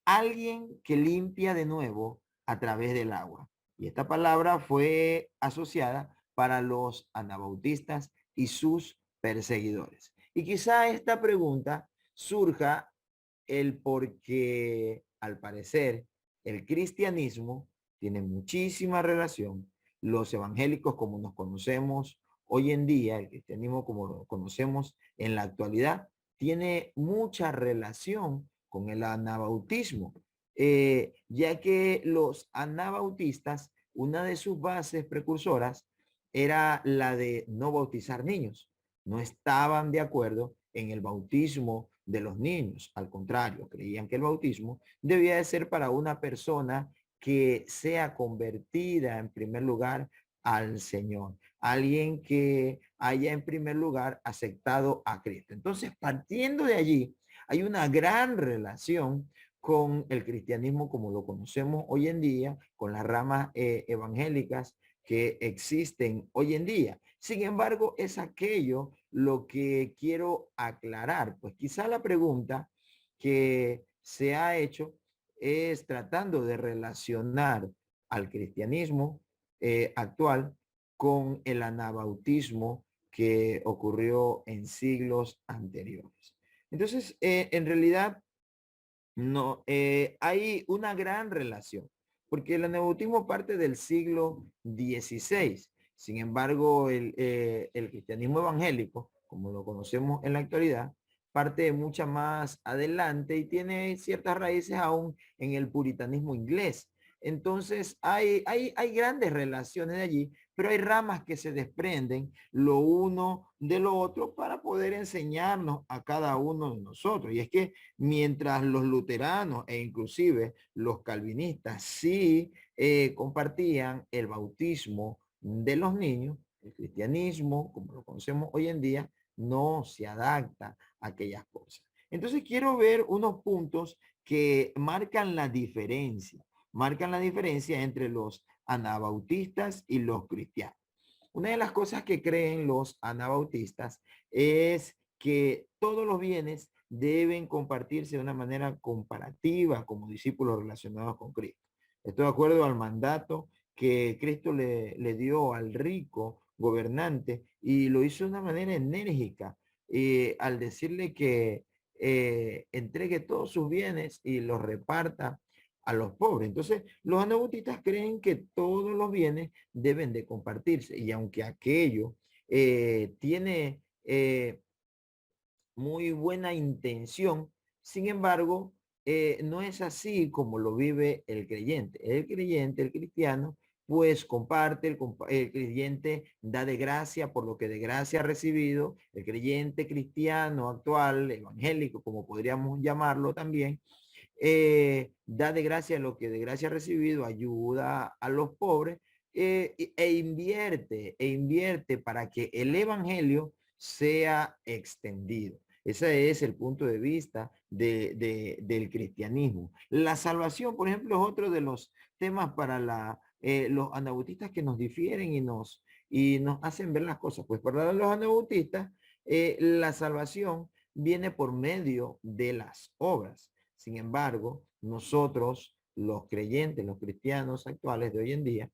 alguien que limpia de nuevo a través del agua. Y esta palabra fue asociada para los anabautistas y sus perseguidores. Y quizá esta pregunta surja el porque, al parecer, el cristianismo tiene muchísima relación, los evangélicos como nos conocemos hoy en día, el cristianismo como lo conocemos en la actualidad, tiene mucha relación con el anabautismo, ya que los anabautistas, una de sus bases precursoras era la de no bautizar niños. No estaban de acuerdo en el bautismo de los niños. Al contrario, creían que el bautismo debía de ser para una persona que sea convertida en primer lugar al Señor. Alguien que haya en primer lugar aceptado a Cristo. Entonces, partiendo de allí, hay una gran relación con el cristianismo como lo conocemos hoy en día, con las ramas evangélicas que existen hoy en día. Sin embargo, es aquello lo que quiero aclarar. Pues quizá la pregunta que se ha hecho es tratando de relacionar al cristianismo actual con el anabautismo que ocurrió en siglos anteriores. Entonces, en realidad, no, hay una gran relación, porque el anabautismo parte del siglo XVI. Sin embargo, el cristianismo evangélico, como lo conocemos en la actualidad, parte mucha más adelante y tiene ciertas raíces aún en el puritanismo inglés. Entonces, hay grandes relaciones de allí, pero hay ramas que se desprenden lo uno de lo otro para poder enseñarnos a cada uno de nosotros. Y es que mientras los luteranos e inclusive los calvinistas sí compartían el bautismo de los niños, el cristianismo, como lo conocemos hoy en día, no se adapta a aquellas cosas. Entonces quiero ver unos puntos que marcan la diferencia entre los anabautistas y los cristianos. Una de las cosas que creen los anabautistas es que todos los bienes deben compartirse de una manera comparativa como discípulos relacionados con Cristo. Esto de acuerdo al mandato que Cristo le dio al rico gobernante y lo hizo de una manera enérgica al decirle que entregue todos sus bienes y los reparta a los pobres. Entonces, los anabautistas creen que todos los bienes deben de compartirse y aunque aquello tiene muy buena intención, sin embargo, no es así como lo vive el creyente. El creyente, el cristiano, pues comparte, el creyente da de gracia por lo que de gracia ha recibido, el creyente cristiano actual, evangélico, como podríamos llamarlo también, da de gracia lo que de gracia ha recibido, ayuda a los pobres e invierte para que el evangelio sea extendido. Ese es el punto de vista del cristianismo. La salvación, por ejemplo, es otro de los temas para los anabautistas que nos difieren y nos hacen ver las cosas. Pues para los anabautistas, la salvación viene por medio de las obras. Sin embargo, nosotros, los creyentes, los cristianos actuales de hoy en día,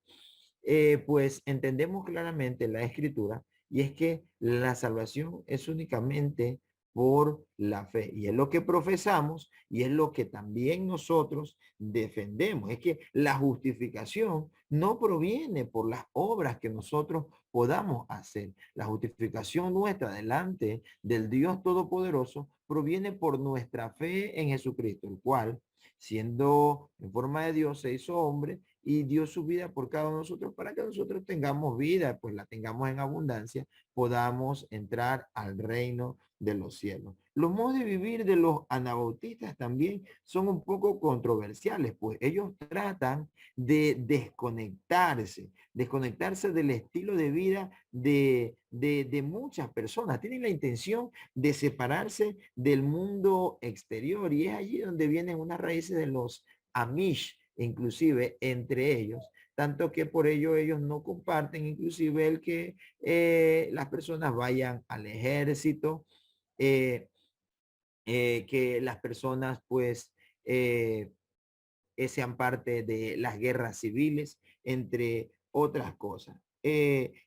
pues entendemos claramente la escritura y es que la salvación es únicamente por la fe y es lo que profesamos y es lo que también nosotros defendemos. Es que la justificación no proviene por las obras que nosotros podamos hacer. La justificación nuestra delante del Dios Todopoderoso proviene por nuestra fe en Jesucristo, el cual, siendo en forma de Dios, se hizo hombre y dio su vida por cada uno de nosotros para que nosotros tengamos vida, pues la tengamos en abundancia, podamos entrar al reino de los cielos. Los modos de vivir de los anabautistas también son un poco controversiales, pues ellos tratan de desconectarse del estilo de vida de muchas personas. Tienen la intención de separarse del mundo exterior y es allí donde vienen unas raíces de los Amish, inclusive entre ellos, tanto que por ello ellos no comparten inclusive el que las personas vayan al ejército, eh, que las personas pues sean parte de las guerras civiles, entre otras cosas.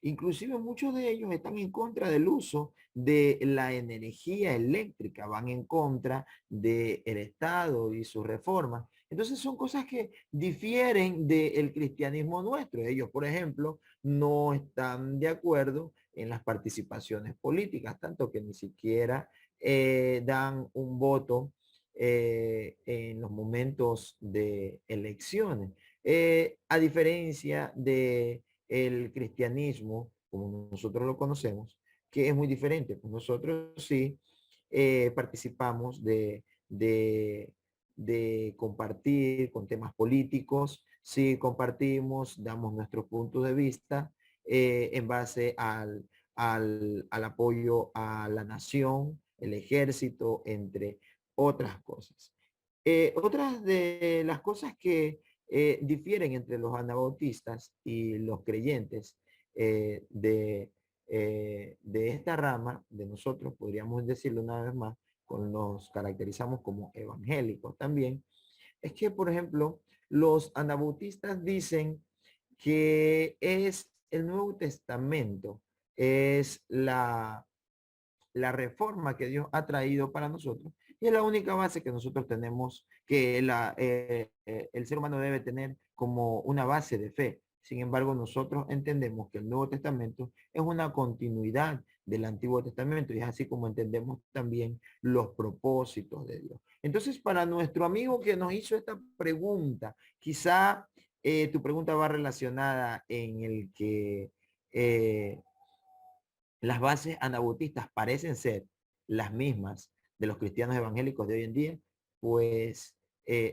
Inclusive muchos de ellos están en contra del uso de la energía eléctrica, van en contra del Estado y sus reformas. Entonces son cosas que difieren del cristianismo nuestro. Ellos, por ejemplo, no están de acuerdo en las participaciones políticas, tanto que ni siquiera dan un voto en los momentos de elecciones. A diferencia de el cristianismo, como nosotros lo conocemos, que es muy diferente. Pues nosotros sí participamos de compartir con temas políticos, sí compartimos, damos nuestros puntos de vista en base al apoyo a la nación, el ejército, entre otras cosas. Otras de las cosas que difieren entre los anabautistas y los creyentes de esta rama, de nosotros, podríamos decirlo una vez más, nos caracterizamos como evangélicos también, es que, por ejemplo, los anabautistas dicen que es el Nuevo Testamento, es la reforma que Dios ha traído para nosotros y es la única base que nosotros tenemos, que el ser humano debe tener como una base de fe. Sin embargo, nosotros entendemos que el Nuevo Testamento es una continuidad del Antiguo Testamento y es así como entendemos también los propósitos de Dios. Entonces, para nuestro amigo que nos hizo esta pregunta, quizá tu pregunta va relacionada en el que las bases anabautistas parecen ser las mismas de los cristianos evangélicos de hoy en día, pues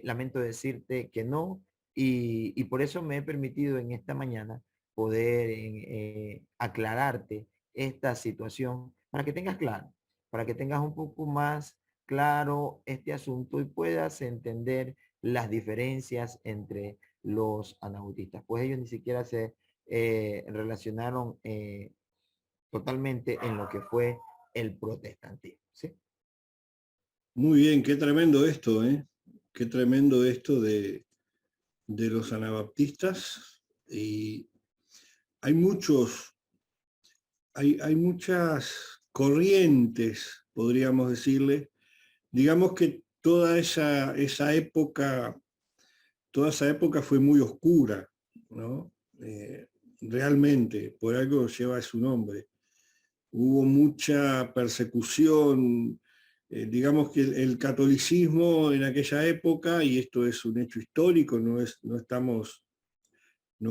lamento decirte que no, y por eso me he permitido en esta mañana poder aclararte esta situación para que tengas claro, para que tengas un poco más claro este asunto y puedas entender las diferencias entre los anabautistas, pues ellos ni siquiera se relacionaron totalmente en lo que fue el protestantismo, ¿sí? Muy bien, qué tremendo esto, ¿eh? Qué tremendo esto de los anabaptistas. Y hay muchas corrientes, podríamos decirle. Digamos que toda esa época fue muy oscura, ¿no? Realmente, por algo lleva su nombre. Hubo mucha persecución, digamos que el catolicismo en aquella época, y esto es un hecho histórico, no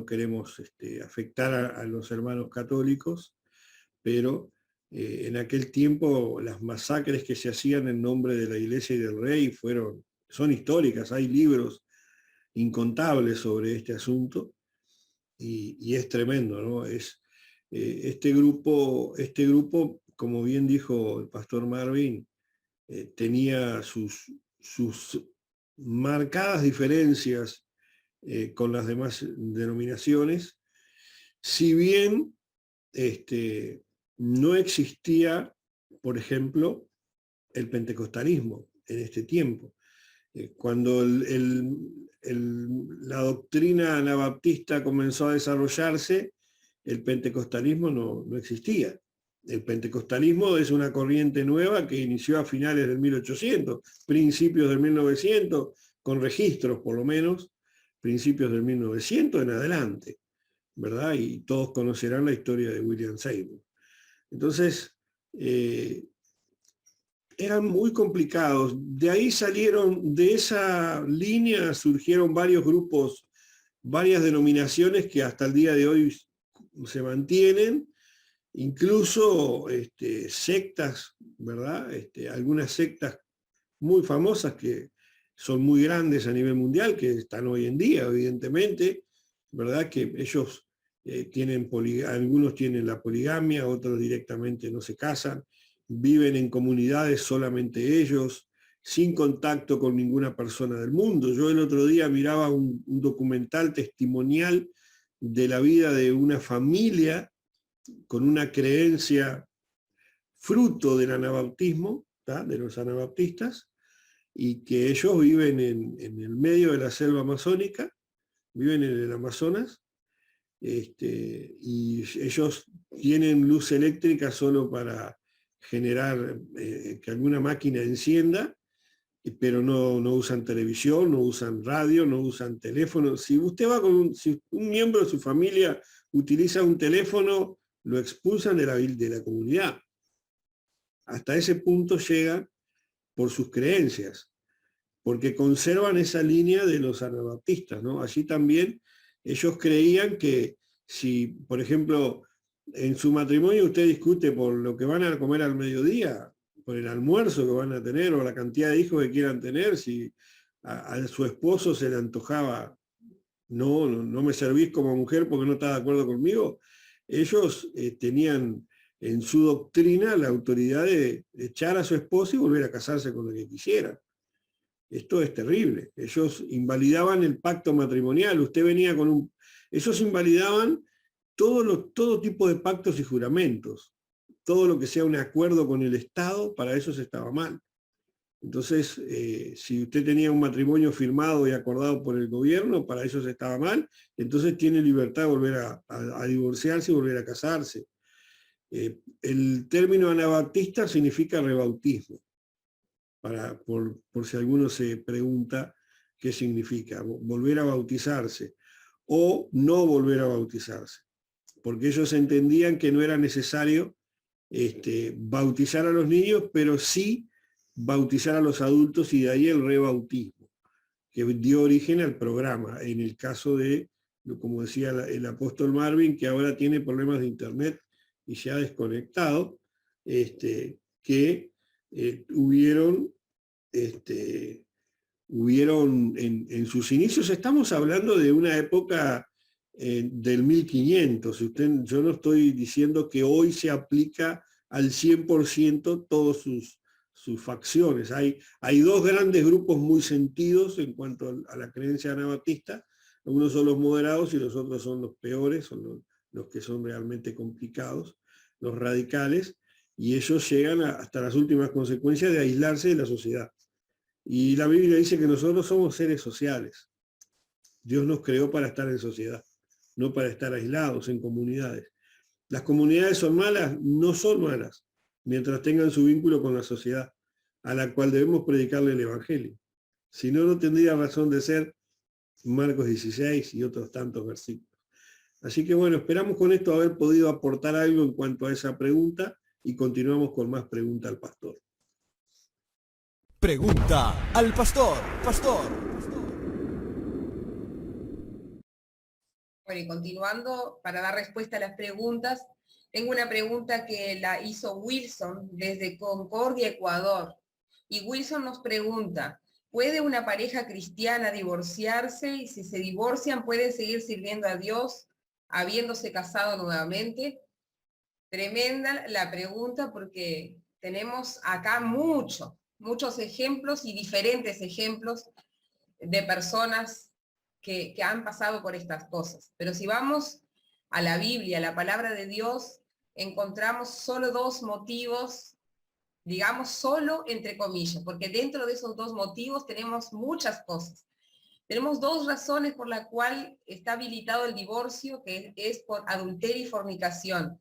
queremos afectar a los hermanos católicos, pero en aquel tiempo las masacres que se hacían en nombre de la Iglesia y del Rey son históricas, hay libros incontables sobre este asunto, y es tremendo, ¿no? Este grupo, como bien dijo el pastor Marvin, tenía sus marcadas diferencias con las demás denominaciones, si bien no existía, por ejemplo, el pentecostalismo en este tiempo. Cuando la doctrina anabaptista comenzó a desarrollarse, el pentecostalismo no existía. El pentecostalismo es una corriente nueva que inició a finales del 1800, principios del 1900, con registros por lo menos, principios del 1900 en adelante, ¿verdad? Y todos conocerán la historia de William Seymour. Entonces, eran muy complicados. De ahí de esa línea surgieron varios grupos, varias denominaciones que hasta el día de hoy se mantienen, incluso sectas, ¿verdad? Algunas sectas muy famosas que son muy grandes a nivel mundial, que están hoy en día, evidentemente, ¿verdad? Que ellos algunos tienen la poligamia, otros directamente no se casan, viven en comunidades solamente ellos, sin contacto con ninguna persona del mundo. Yo el otro día miraba un documental testimonial de la vida de una familia con una creencia fruto del anabautismo, ¿tá? De los anabaptistas, y que ellos viven en el medio de la selva amazónica, viven en el Amazonas, y ellos tienen luz eléctrica solo para generar que alguna máquina encienda, pero no usan televisión, no usan radio, no usan teléfono. Si usted va si un miembro de su familia utiliza un teléfono, lo expulsan de la comunidad. Hasta ese punto llegan por sus creencias, porque conservan esa línea de los anabaptistas, ¿no? Allí también ellos creían que si, por ejemplo, en su matrimonio usted discute por lo que van a comer al mediodía, por el almuerzo que van a tener o la cantidad de hijos que quieran tener, si a su esposo se le antojaba, no me servís como mujer porque no está de acuerdo conmigo, ellos tenían en su doctrina la autoridad de echar a su esposo y volver a casarse con el que quisieran. Esto es terrible. Ellos invalidaban el pacto matrimonial. Usted venía con ellos invalidaban todo tipo de pactos y juramentos. Todo lo que sea un acuerdo con el Estado, para ellos estaba mal. Entonces, si usted tenía un matrimonio firmado y acordado por el gobierno, para ellos estaba mal, entonces tiene libertad de volver a divorciarse y volver a casarse. El término anabaptista significa rebautismo, por si alguno se pregunta qué significa, volver a bautizarse o no volver a bautizarse, porque ellos entendían que no era necesario bautizar a los niños, pero sí bautizar a los adultos, y de ahí el rebautismo, que dio origen al programa, en el caso de, como decía el apóstol Marvin, que ahora tiene problemas de internet y se ha desconectado, que hubieron en sus inicios, estamos hablando de una época del 1500, yo no estoy diciendo que hoy se aplica al 100% todas sus facciones. Hay dos grandes grupos muy sentidos en cuanto a la creencia anabaptista. Unos son los moderados y los otros son los peores, son los que son realmente complicados, los radicales, y ellos llegan hasta las últimas consecuencias de aislarse de la sociedad. Y la Biblia dice que nosotros somos seres sociales. Dios nos creó para estar en sociedad, no para estar aislados en comunidades. ¿Las comunidades son malas? No son malas, mientras tengan su vínculo con la sociedad, a la cual debemos predicarle el Evangelio. Si no, no tendría razón de ser Marcos 16 y otros tantos versículos. Así que bueno, esperamos con esto haber podido aportar algo en cuanto a esa pregunta, y continuamos con más preguntas al pastor. Pregunta al pastor. Bueno, y continuando para dar respuesta a las preguntas, tengo una pregunta que la hizo Wilson desde Concordia, Ecuador. Y Wilson nos pregunta, ¿puede una pareja cristiana divorciarse? Y si se divorcian, ¿pueden seguir sirviendo a Dios habiéndose casado nuevamente? Tremenda la pregunta, porque tenemos acá muchos ejemplos y diferentes ejemplos de personas que han pasado por estas cosas. Pero si vamos a la Biblia, a la palabra de Dios, encontramos solo dos motivos, digamos solo entre comillas, porque dentro de esos dos motivos tenemos muchas cosas. Tenemos dos razones por las cuales está habilitado el divorcio, que es por adulterio y fornicación.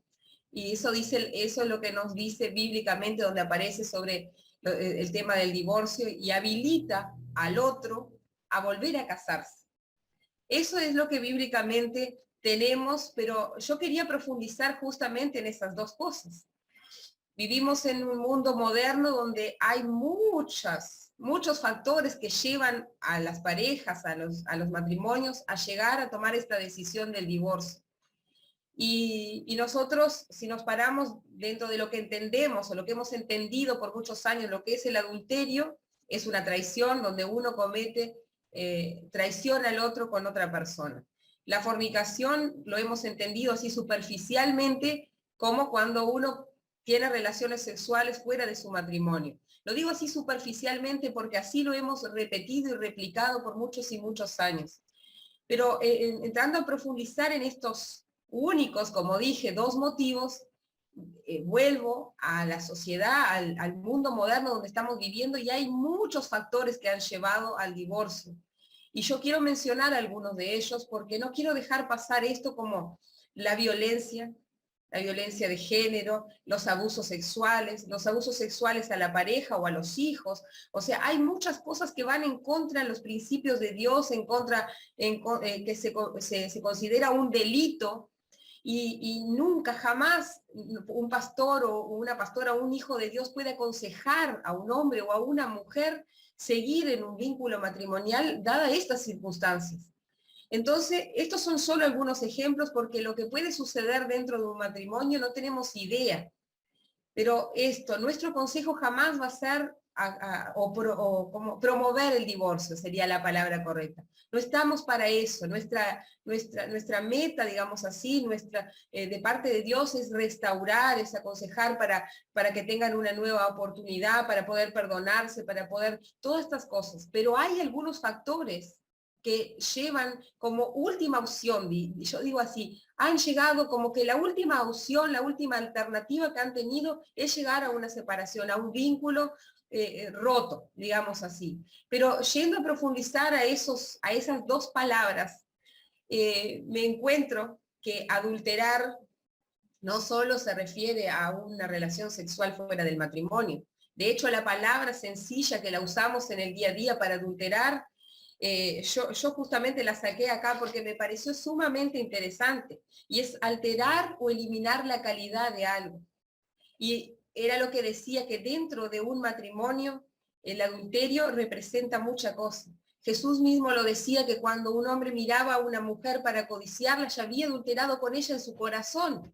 Y eso es lo que nos dice bíblicamente, donde aparece sobre el tema del divorcio, y habilita al otro a volver a casarse. Eso es lo que bíblicamente tenemos, pero yo quería profundizar justamente en esas dos cosas. Vivimos en un mundo moderno donde hay muchos factores que llevan a las parejas, a los matrimonios, a llegar a tomar esta decisión del divorcio. Y nosotros, si nos paramos dentro de lo que entendemos o lo que hemos entendido por muchos años, lo que es el adulterio, es una traición donde uno comete traición al otro con otra persona. La fornicación lo hemos entendido así superficialmente, como cuando uno tiene relaciones sexuales fuera de su matrimonio. Lo digo así superficialmente porque así lo hemos repetido y replicado por muchos y muchos años. Pero entrando a profundizar en estos únicos, como dije, dos motivos, vuelvo a la sociedad, al mundo moderno donde estamos viviendo, y hay muchos factores que han llevado al divorcio. Y yo quiero mencionar algunos de ellos porque no quiero dejar pasar esto como la violencia de género, los abusos sexuales a la pareja o a los hijos. O sea, hay muchas cosas que van en contra de los principios de Dios, que se considera un delito. Y nunca, jamás un pastor o una pastora o un hijo de Dios puede aconsejar a un hombre o a una mujer seguir en un vínculo matrimonial dadas estas circunstancias. Entonces, estos son solo algunos ejemplos, porque lo que puede suceder dentro de un matrimonio no tenemos idea. Pero nuestro consejo jamás va a ser como promover el divorcio, sería la palabra correcta. No estamos para eso. Nuestra meta, digamos así, de parte de Dios, es restaurar, es aconsejar para que tengan una nueva oportunidad, para poder perdonarse, para poder todas estas cosas. Pero hay algunos factores que llevan como última opción, y yo digo así, han llegado como que la última opción, la última alternativa que han tenido es llegar a una separación, a un vínculo roto, digamos así. Pero yendo a profundizar a esas dos palabras, me encuentro que adulterar no solo se refiere a una relación sexual fuera del matrimonio. De hecho, la palabra sencilla que la usamos en el día a día para adulterar, yo justamente la saqué acá porque me pareció sumamente interesante, y es alterar o eliminar la calidad de algo. Y era lo que decía, que dentro de un matrimonio el adulterio representa mucha cosa. Jesús mismo lo decía, que cuando un hombre miraba a una mujer para codiciarla, ya había adulterado con ella en su corazón.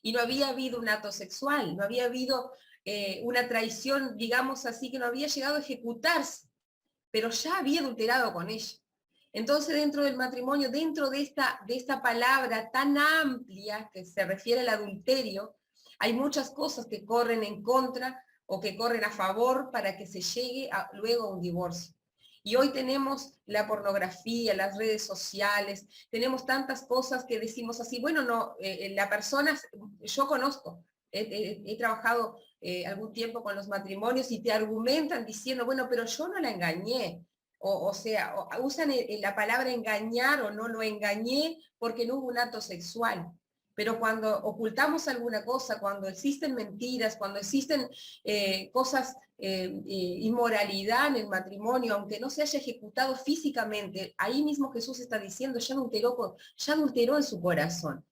Y no había habido un acto sexual, no había habido una traición, digamos así, que no había llegado a ejecutarse, pero ya había adulterado con ella. Entonces, dentro del matrimonio, dentro de esta palabra tan amplia que se refiere al adulterio, hay muchas cosas que corren en contra o que corren a favor para que se llegue luego a un divorcio. Y hoy tenemos la pornografía, las redes sociales, tenemos tantas cosas que decimos así, bueno, no, la persona, yo conozco, he trabajado algún tiempo con los matrimonios y te argumentan diciendo, bueno, pero yo no la engañé. O sea, usan la palabra engañar o no lo engañé porque no hubo un acto sexual. Pero cuando ocultamos alguna cosa, cuando existen mentiras, cuando existen cosas, inmoralidad en el matrimonio, aunque no se haya ejecutado físicamente, ahí mismo Jesús está diciendo, ya adulteró en su corazón.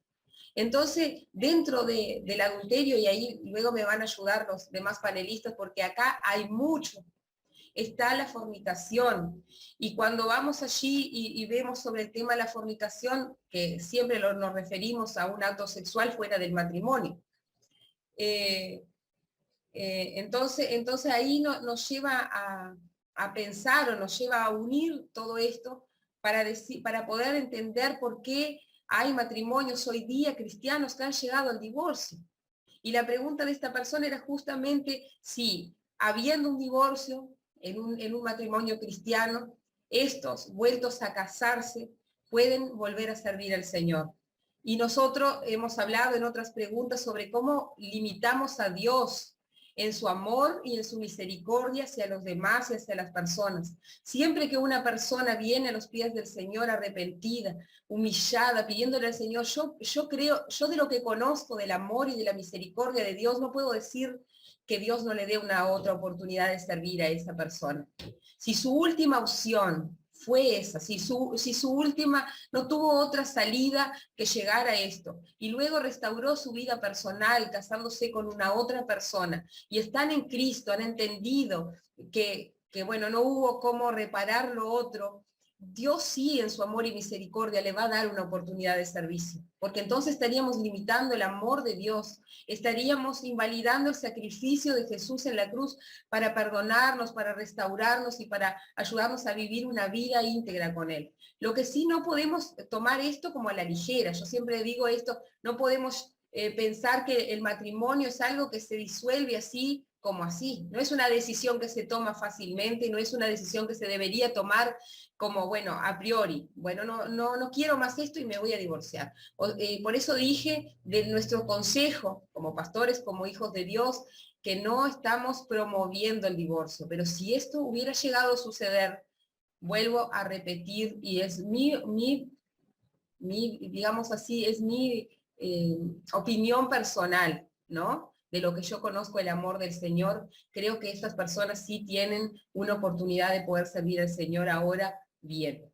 Entonces, dentro del adulterio, y ahí luego me van a ayudar los demás panelistas, porque acá hay mucho, está la fornicación. Y cuando vamos allí y vemos sobre el tema de la fornicación, que siempre nos referimos a un acto sexual fuera del matrimonio. Entonces ahí nos lleva a pensar, o nos lleva a unir todo esto para poder entender por qué hay matrimonios hoy día cristianos que han llegado al divorcio. Y la pregunta de esta persona era justamente si, habiendo un divorcio en un matrimonio cristiano, estos vueltos a casarse pueden volver a servir al Señor. Y nosotros hemos hablado en otras preguntas sobre cómo limitamos a Dios en su amor y en su misericordia hacia los demás y hacia las personas. Siempre que una persona viene a los pies del Señor arrepentida, humillada, pidiéndole al Señor, yo creo, yo de lo que conozco del amor y de la misericordia de Dios, no puedo decir que Dios no le dé una otra oportunidad de servir a esa persona. Si su última opción fue esa, si su última no tuvo otra salida que llegar a esto, y luego restauró su vida personal casándose con una otra persona, y están en Cristo, han entendido que bueno, no hubo cómo reparar lo otro, Dios sí en su amor y misericordia le va a dar una oportunidad de servicio, porque entonces estaríamos limitando el amor de Dios, estaríamos invalidando el sacrificio de Jesús en la cruz para perdonarnos, para restaurarnos y para ayudarnos a vivir una vida íntegra con Él. Lo que sí, no podemos tomar esto como a la ligera. Yo siempre digo esto, no podemos pensar que el matrimonio es algo que se disuelve así como así. No es una decisión que se toma fácilmente, no es una decisión que se debería tomar como, bueno, a priori, bueno, no quiero más esto y me voy a divorciar. Por eso dije de nuestro consejo, como pastores, como hijos de Dios, que no estamos promoviendo el divorcio, pero si esto hubiera llegado a suceder, vuelvo a repetir, y es mi digamos así, es mi opinión personal, ¿no? De lo que yo conozco el amor del Señor, creo que estas personas sí tienen una oportunidad de poder servir al Señor ahora bien.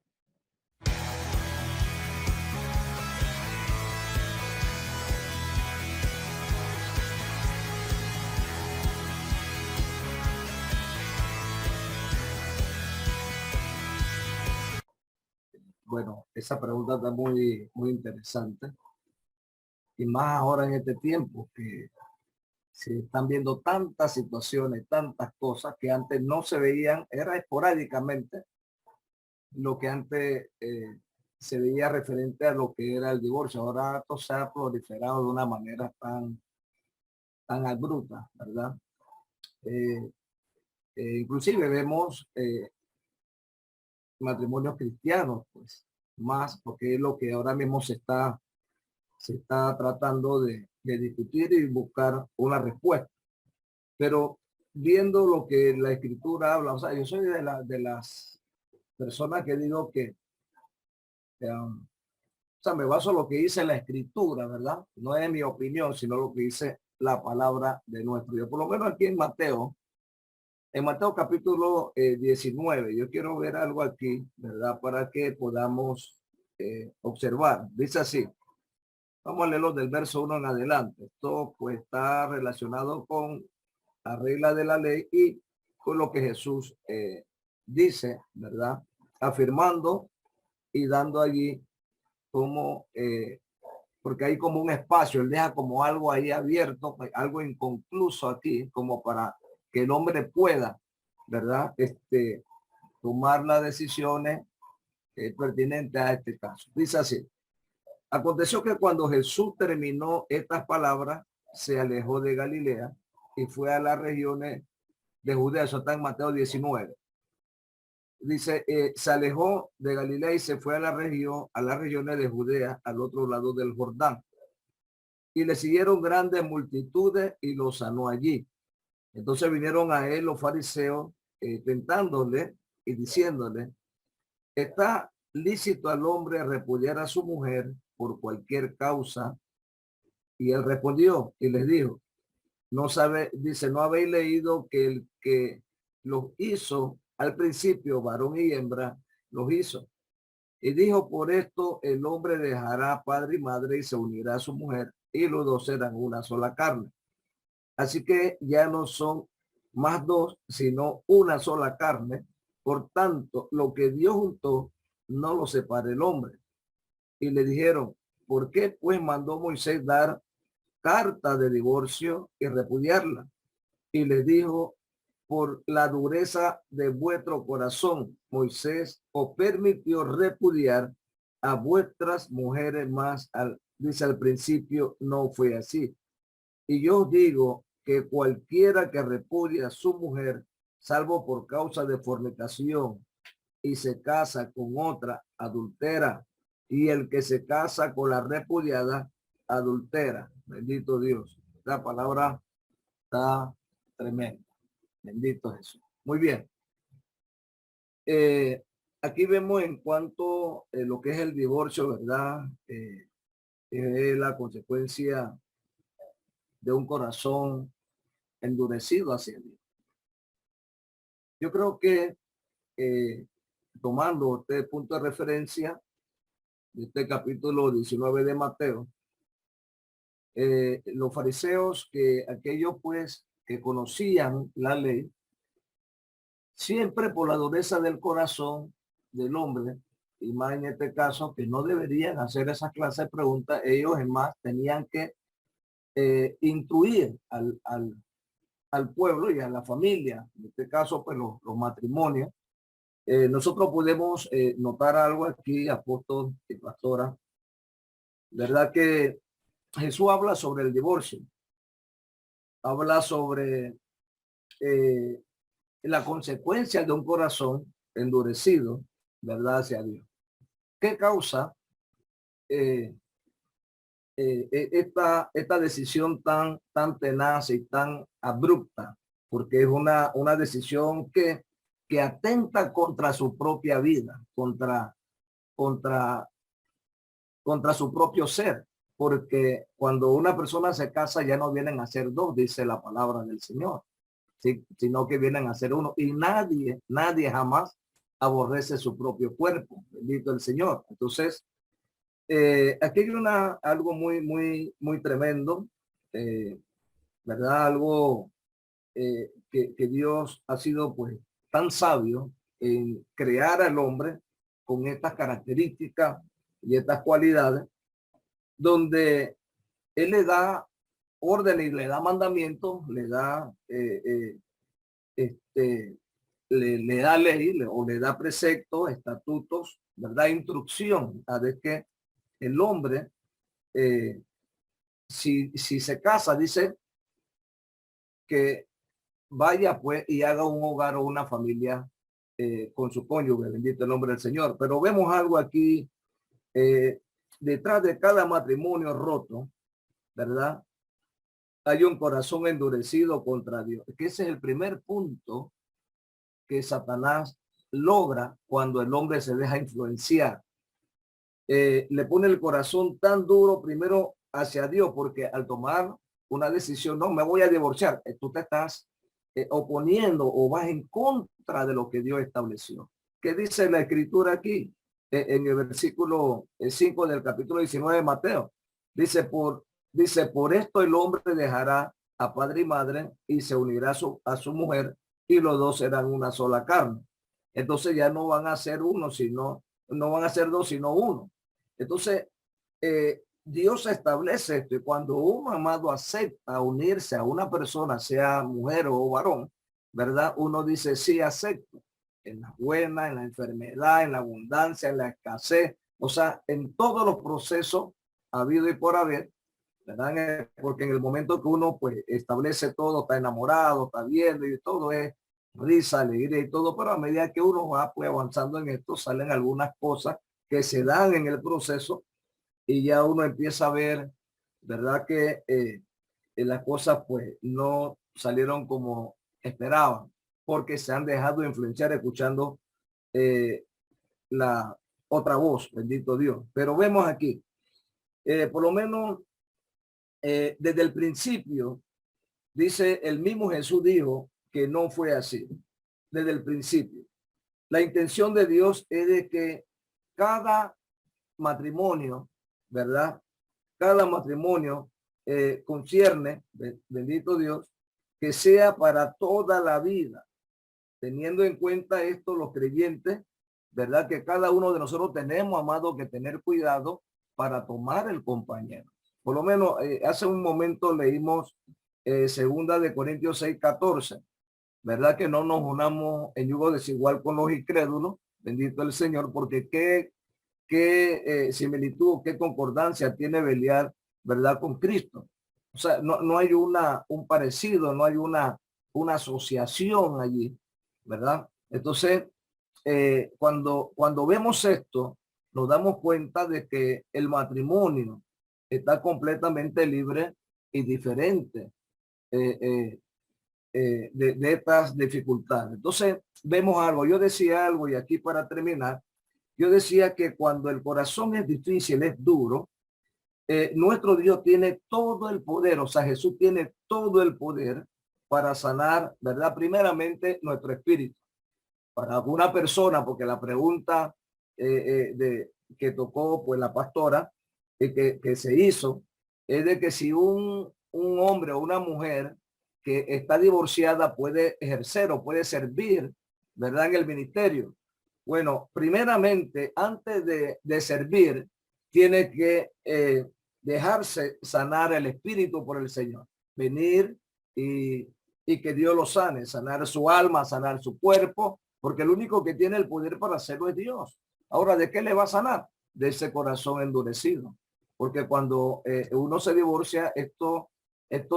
Bueno, esa pregunta está muy, muy interesante. Y más ahora en este tiempo que se están viendo tantas situaciones, tantas cosas que antes no se veían, era esporádicamente lo que antes se veía referente a lo que era el divorcio. Ahora esto se ha proliferado de una manera tan abrupta, ¿verdad? Inclusive vemos matrimonios cristianos, pues, más porque es lo que ahora mismo se está tratando de discutir y buscar una respuesta. Pero viendo lo que la escritura habla, o sea, yo soy de las personas que digo que, o sea, me baso en lo que dice la escritura, ¿verdad? No es mi opinión, sino lo que dice la palabra de nuestro Dios. Por lo menos aquí en Mateo capítulo 19, yo quiero ver algo aquí, ¿verdad? Para que podamos observar. Dice así, vamos a leerlo del verso 1 en adelante. Esto pues está relacionado con la regla de la ley y con lo que Jesús dice, ¿verdad? Afirmando y dando allí como, porque hay como un espacio, él deja como algo ahí abierto, algo inconcluso aquí, como para que el hombre pueda, ¿verdad? Tomar las decisiones pertinentes a este caso. Dice así, aconteció que cuando Jesús terminó estas palabras, se alejó de Galilea y fue a las regiones de Judea. Eso está en Mateo 19. Dice, se alejó de Galilea y se fue a las regiones de Judea, al otro lado del Jordán. Y le siguieron grandes multitudes y lo sanó allí. Entonces vinieron a él los fariseos tentándole y diciéndole, ¿está lícito al hombre repudiar a su mujer por cualquier causa? Y él respondió y les dijo, no sabe, dice, ¿no habéis leído que el que los hizo al principio, varón y hembra, los hizo? Y dijo, por esto el hombre dejará padre y madre y se unirá a su mujer y los dos serán una sola carne. Así que ya no son más dos, sino una sola carne. Por tanto, lo que Dios juntó, no lo separe el hombre. Y le dijeron, ¿por qué pues mandó Moisés dar carta de divorcio y repudiarla? Y le dijo, por la dureza de vuestro corazón, Moisés os permitió repudiar a vuestras mujeres, más dice al principio no fue así. Y yo os digo que cualquiera que repudia a su mujer, salvo por causa de fornicación, y se casa con otra, adultera, y el que se casa con la repudiada, adultera. Bendito Dios. La palabra está tremenda. Bendito Jesús. Muy bien. Aquí vemos en cuanto a lo que es el divorcio, ¿verdad? Es la consecuencia de un corazón endurecido hacia Dios. Yo creo que tomando este punto de referencia de este capítulo 19 de Mateo, los fariseos, que aquellos pues que conocían la ley, siempre por la dureza del corazón del hombre, y más en este caso que no deberían hacer esa clase de preguntas, ellos en más tenían que instruir al pueblo y a la familia, en este caso pues los matrimonios. Nosotros podemos notar algo aquí, apóstol y pastora, verdad que Jesús habla sobre el divorcio, habla sobre la consecuencia de un corazón endurecido, verdad, hacia Dios. ¿Qué causa esta decisión tan tenaz y tan abrupta? Porque es una decisión que atenta contra su propia vida, contra su propio ser, porque cuando una persona se casa ya no vienen a ser dos, dice la palabra del Señor, ¿sí? Sino que vienen a ser uno, y nadie jamás aborrece su propio cuerpo, bendito el Señor. Entonces, aquí hay algo muy tremendo, ¿verdad? Algo que Dios ha sido pues tan sabio en crear al hombre con estas características y estas cualidades, donde él le da orden y le da mandamientos, le da le da ley o le da preceptos, estatutos, ¿verdad? Instrucción a de que el hombre si se casa, dice que vaya pues y haga un hogar o una familia con su cónyuge, bendito el nombre del Señor. Pero vemos algo aquí, detrás de cada matrimonio roto, ¿verdad? hay un corazón endurecido contra Dios. Que ese es el primer punto que Satanás logra cuando el hombre se deja influenciar. Le pone el corazón tan duro primero hacia Dios, porque al tomar una decisión, no, me voy a divorciar, tú te estás oponiendo o vas en contra de lo que Dios estableció. ¿Qué dice la escritura aquí? En el versículo 5 del capítulo 19 de Mateo. Dice, por esto el hombre dejará a padre y madre y se unirá a su mujer y los dos serán una sola carne. Entonces ya no van a ser uno, sino, no van a ser dos, sino uno. Entonces, Dios establece esto, y cuando un amado acepta unirse a una persona, sea mujer o varón, ¿verdad? Uno dice, sí, acepto. En la buena, en la enfermedad, en la abundancia, en la escasez, o sea, en todos los procesos habido y por haber, ¿verdad? Porque en el momento que uno pues establece todo, está enamorado, está viendo y todo es risa, alegría y todo, pero a medida que uno va pues avanzando en esto, salen algunas cosas que se dan en el proceso y ya uno empieza a ver, ¿verdad? Que las cosas pues no salieron como esperaban, porque se han dejado influenciar escuchando la otra voz, bendito Dios. Pero vemos aquí, por lo menos desde el principio, dice el mismo Jesús dijo que no fue así, desde el principio. La intención de Dios es de que cada matrimonio, ¿verdad? Cada matrimonio concierne, bendito Dios, que sea para toda la vida, teniendo en cuenta esto los creyentes, ¿verdad? Que cada uno de nosotros tenemos, amado, que tener cuidado para tomar el compañero. Por lo menos hace un momento leímos segunda de Corintios 6:14, ¿verdad? Que no nos unamos en yugo desigual con los incrédulos, bendito el Señor, porque qué similitud, qué concordancia tiene Belial, ¿verdad? Con Cristo. O sea, no hay un parecido, no hay una asociación allí, ¿verdad? Entonces, cuando vemos esto, nos damos cuenta de que el matrimonio está completamente libre y diferente de estas dificultades. Entonces, vemos algo. Yo decía algo y aquí para terminar, yo decía que cuando el corazón es difícil, es duro, nuestro Dios tiene todo el poder, o sea, Jesús tiene todo el poder para sanar, ¿verdad? Primeramente nuestro espíritu. Para una persona, porque la pregunta que tocó pues la pastora, que se hizo, es de que si un hombre o una mujer que está divorciada puede ejercer o puede servir, ¿verdad? En el ministerio. Bueno, primeramente, antes de servir, tiene que dejarse sanar el espíritu por el Señor. Venir y que Dios lo sane, sanar su alma, sanar su cuerpo, porque el único que tiene el poder para hacerlo es Dios. Ahora, ¿de qué le va a sanar? De ese corazón endurecido. Porque cuando uno se divorcia, esto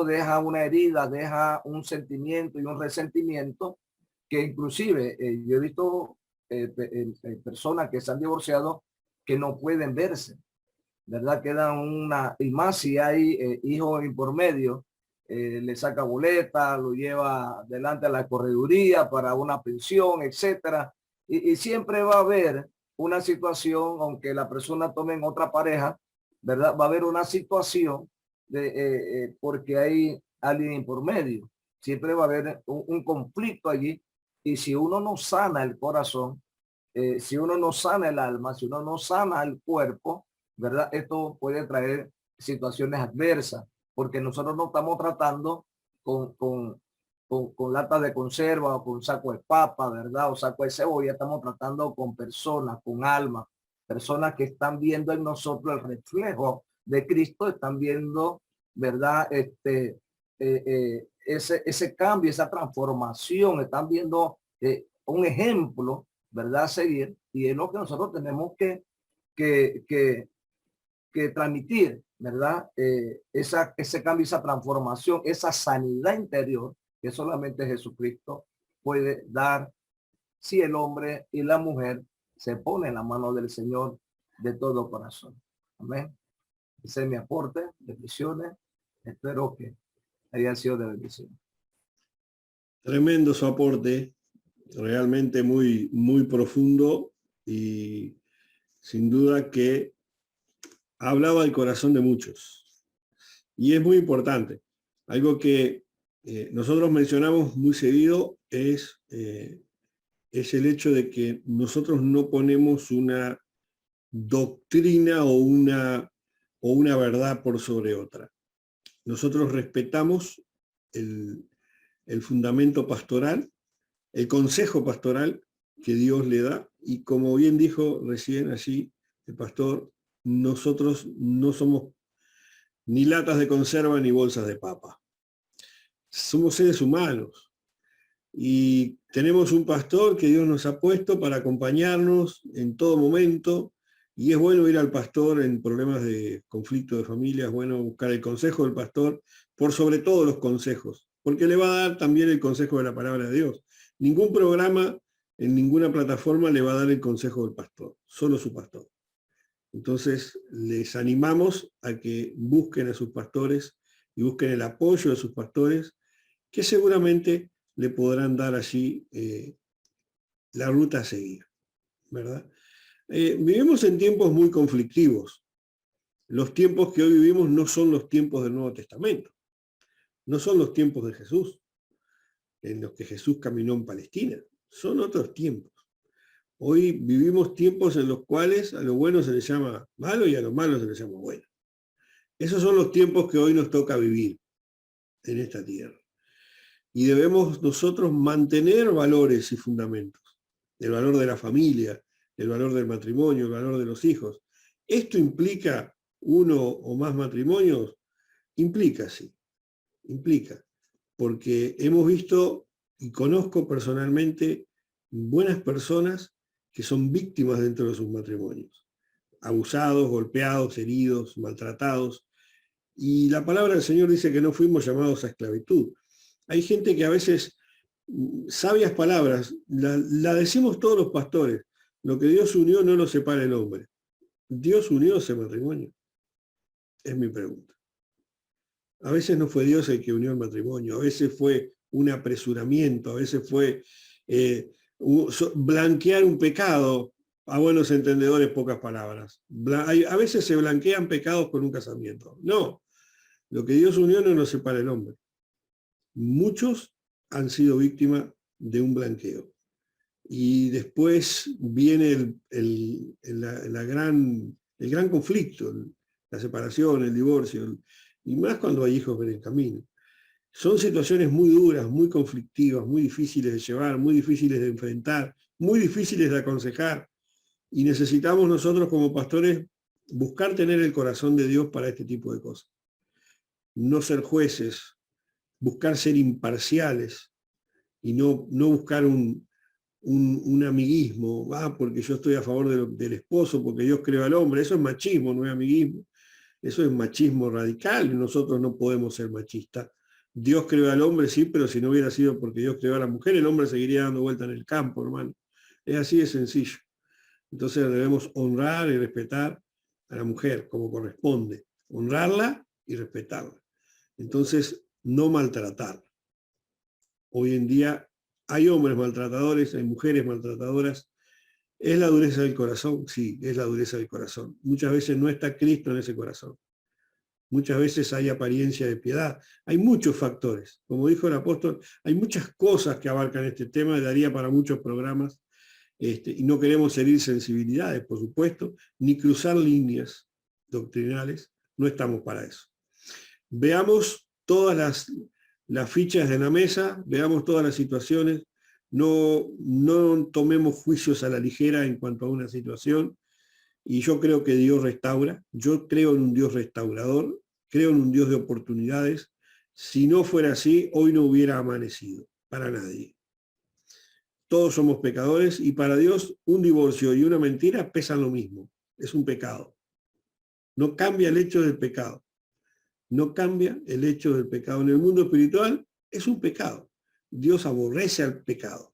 deja una herida, deja un sentimiento y un resentimiento que inclusive yo he visto personas que se han divorciado que no pueden verse, ¿verdad? Quedan y más si hay hijos por medio, le saca boleta, lo lleva delante a la correduría para una pensión, etcétera. Y siempre va a haber una situación, aunque la persona tome en otra pareja, ¿verdad? Va a haber una situación porque hay alguien por medio. Siempre va a haber un conflicto allí. Y si uno no sana el corazón, si uno no sana el alma, si uno no sana el cuerpo, ¿verdad? Esto puede traer situaciones adversas, porque nosotros no estamos tratando con latas de conserva o con saco de papa, ¿verdad? O saco de cebolla. Estamos tratando con personas, con almas, personas que están viendo en nosotros el reflejo de Cristo, están viendo, ¿verdad? Ese cambio, esa transformación, están viendo un ejemplo, ¿verdad? A seguir, y es lo que nosotros tenemos que transmitir, ¿verdad? Ese cambio, esa transformación, esa sanidad interior que solamente Jesucristo puede dar si el hombre y la mujer se ponen en la mano del Señor de todo corazón. Amén. Ese es mi aporte de visiones. Espero que haya sido de bendición. Tremendo su aporte, realmente muy, muy profundo y sin duda que hablaba al corazón de muchos. Y es muy importante. Algo que nosotros mencionamos muy seguido es el hecho de que nosotros no ponemos una doctrina o una verdad por sobre otra. Nosotros respetamos el fundamento pastoral, el consejo pastoral que Dios le da, y como bien dijo recién allí el pastor, nosotros no somos ni latas de conserva ni bolsas de papa. Somos seres humanos y tenemos un pastor que Dios nos ha puesto para acompañarnos en todo momento, y es bueno ir al pastor en problemas de conflicto de familia, es bueno buscar el consejo del pastor por sobre todo los consejos, porque le va a dar también el consejo de la palabra de Dios. Ningún programa en ninguna plataforma le va a dar el consejo del pastor, solo su pastor. Entonces les animamos a que busquen a sus pastores y busquen el apoyo de sus pastores, que seguramente le podrán dar allí la ruta a seguir, ¿verdad? Vivimos en tiempos muy conflictivos. Los tiempos que hoy vivimos no son los tiempos del Nuevo Testamento, no son los tiempos de Jesús, en los que Jesús caminó en Palestina, son otros tiempos. Hoy vivimos tiempos en los cuales a lo bueno se le llama malo y a lo malo se le llama bueno. Esos son los tiempos que hoy nos toca vivir en esta tierra. Y debemos nosotros mantener valores y fundamentos. El valor de la familia, el valor del matrimonio, el valor de los hijos. ¿Esto implica uno o más matrimonios? Implica, sí. Implica. Porque hemos visto y conozco personalmente buenas personas que son víctimas dentro de sus matrimonios. Abusados, golpeados, heridos, maltratados. Y la palabra del Señor dice que no fuimos llamados a esclavitud. Hay gente que a veces, sabias palabras, la decimos todos los pastores, lo que Dios unió no lo separa el hombre. ¿Dios unió ese matrimonio? Es mi pregunta. A veces no fue Dios el que unió el matrimonio, a veces fue un apresuramiento, a veces fue blanquear un pecado, a buenos entendedores pocas palabras. A veces se blanquean pecados con un casamiento. No, lo que Dios unió no lo separa el hombre. Muchos han sido víctimas de un blanqueo. Y después viene el gran conflicto, la separación, el divorcio, y más cuando hay hijos en el camino. Son situaciones muy duras, muy conflictivas, muy difíciles de llevar, muy difíciles de enfrentar, muy difíciles de aconsejar. Y necesitamos nosotros como pastores buscar tener el corazón de Dios para este tipo de cosas. No ser jueces, buscar ser imparciales y no buscar un amiguismo, porque yo estoy a favor del esposo, porque Dios creó al hombre. Eso es machismo, no es amiguismo. Eso es machismo radical, y nosotros no podemos ser machistas. Dios creó al hombre, sí, pero si no hubiera sido porque Dios creó a la mujer, el hombre seguiría dando vuelta en el campo, hermano. Es así de sencillo. Entonces debemos honrar y respetar a la mujer como corresponde. Honrarla y respetarla. Entonces, no maltratarla. Hoy en día hay hombres maltratadores, hay mujeres maltratadoras. ¿Es la dureza del corazón? Sí, es la dureza del corazón. Muchas veces no está Cristo en ese corazón. Muchas veces hay apariencia de piedad. Hay muchos factores. Como dijo el apóstol, hay muchas cosas que abarcan este tema, daría para muchos programas, y no queremos herir sensibilidades, por supuesto, ni cruzar líneas doctrinales. No estamos para eso. Veamos todas las fichas de la mesa, veamos todas las situaciones. No tomemos juicios a la ligera en cuanto a una situación, y yo creo que Dios restaura. Yo creo en un Dios restaurador, creo en un Dios de oportunidades. Si no fuera así, hoy no hubiera amanecido para nadie. Todos somos pecadores, y para Dios un divorcio y una mentira pesan lo mismo. Es un pecado. No cambia el hecho del pecado. No cambia el hecho del pecado. En el mundo espiritual es un pecado. Dios aborrece al pecado.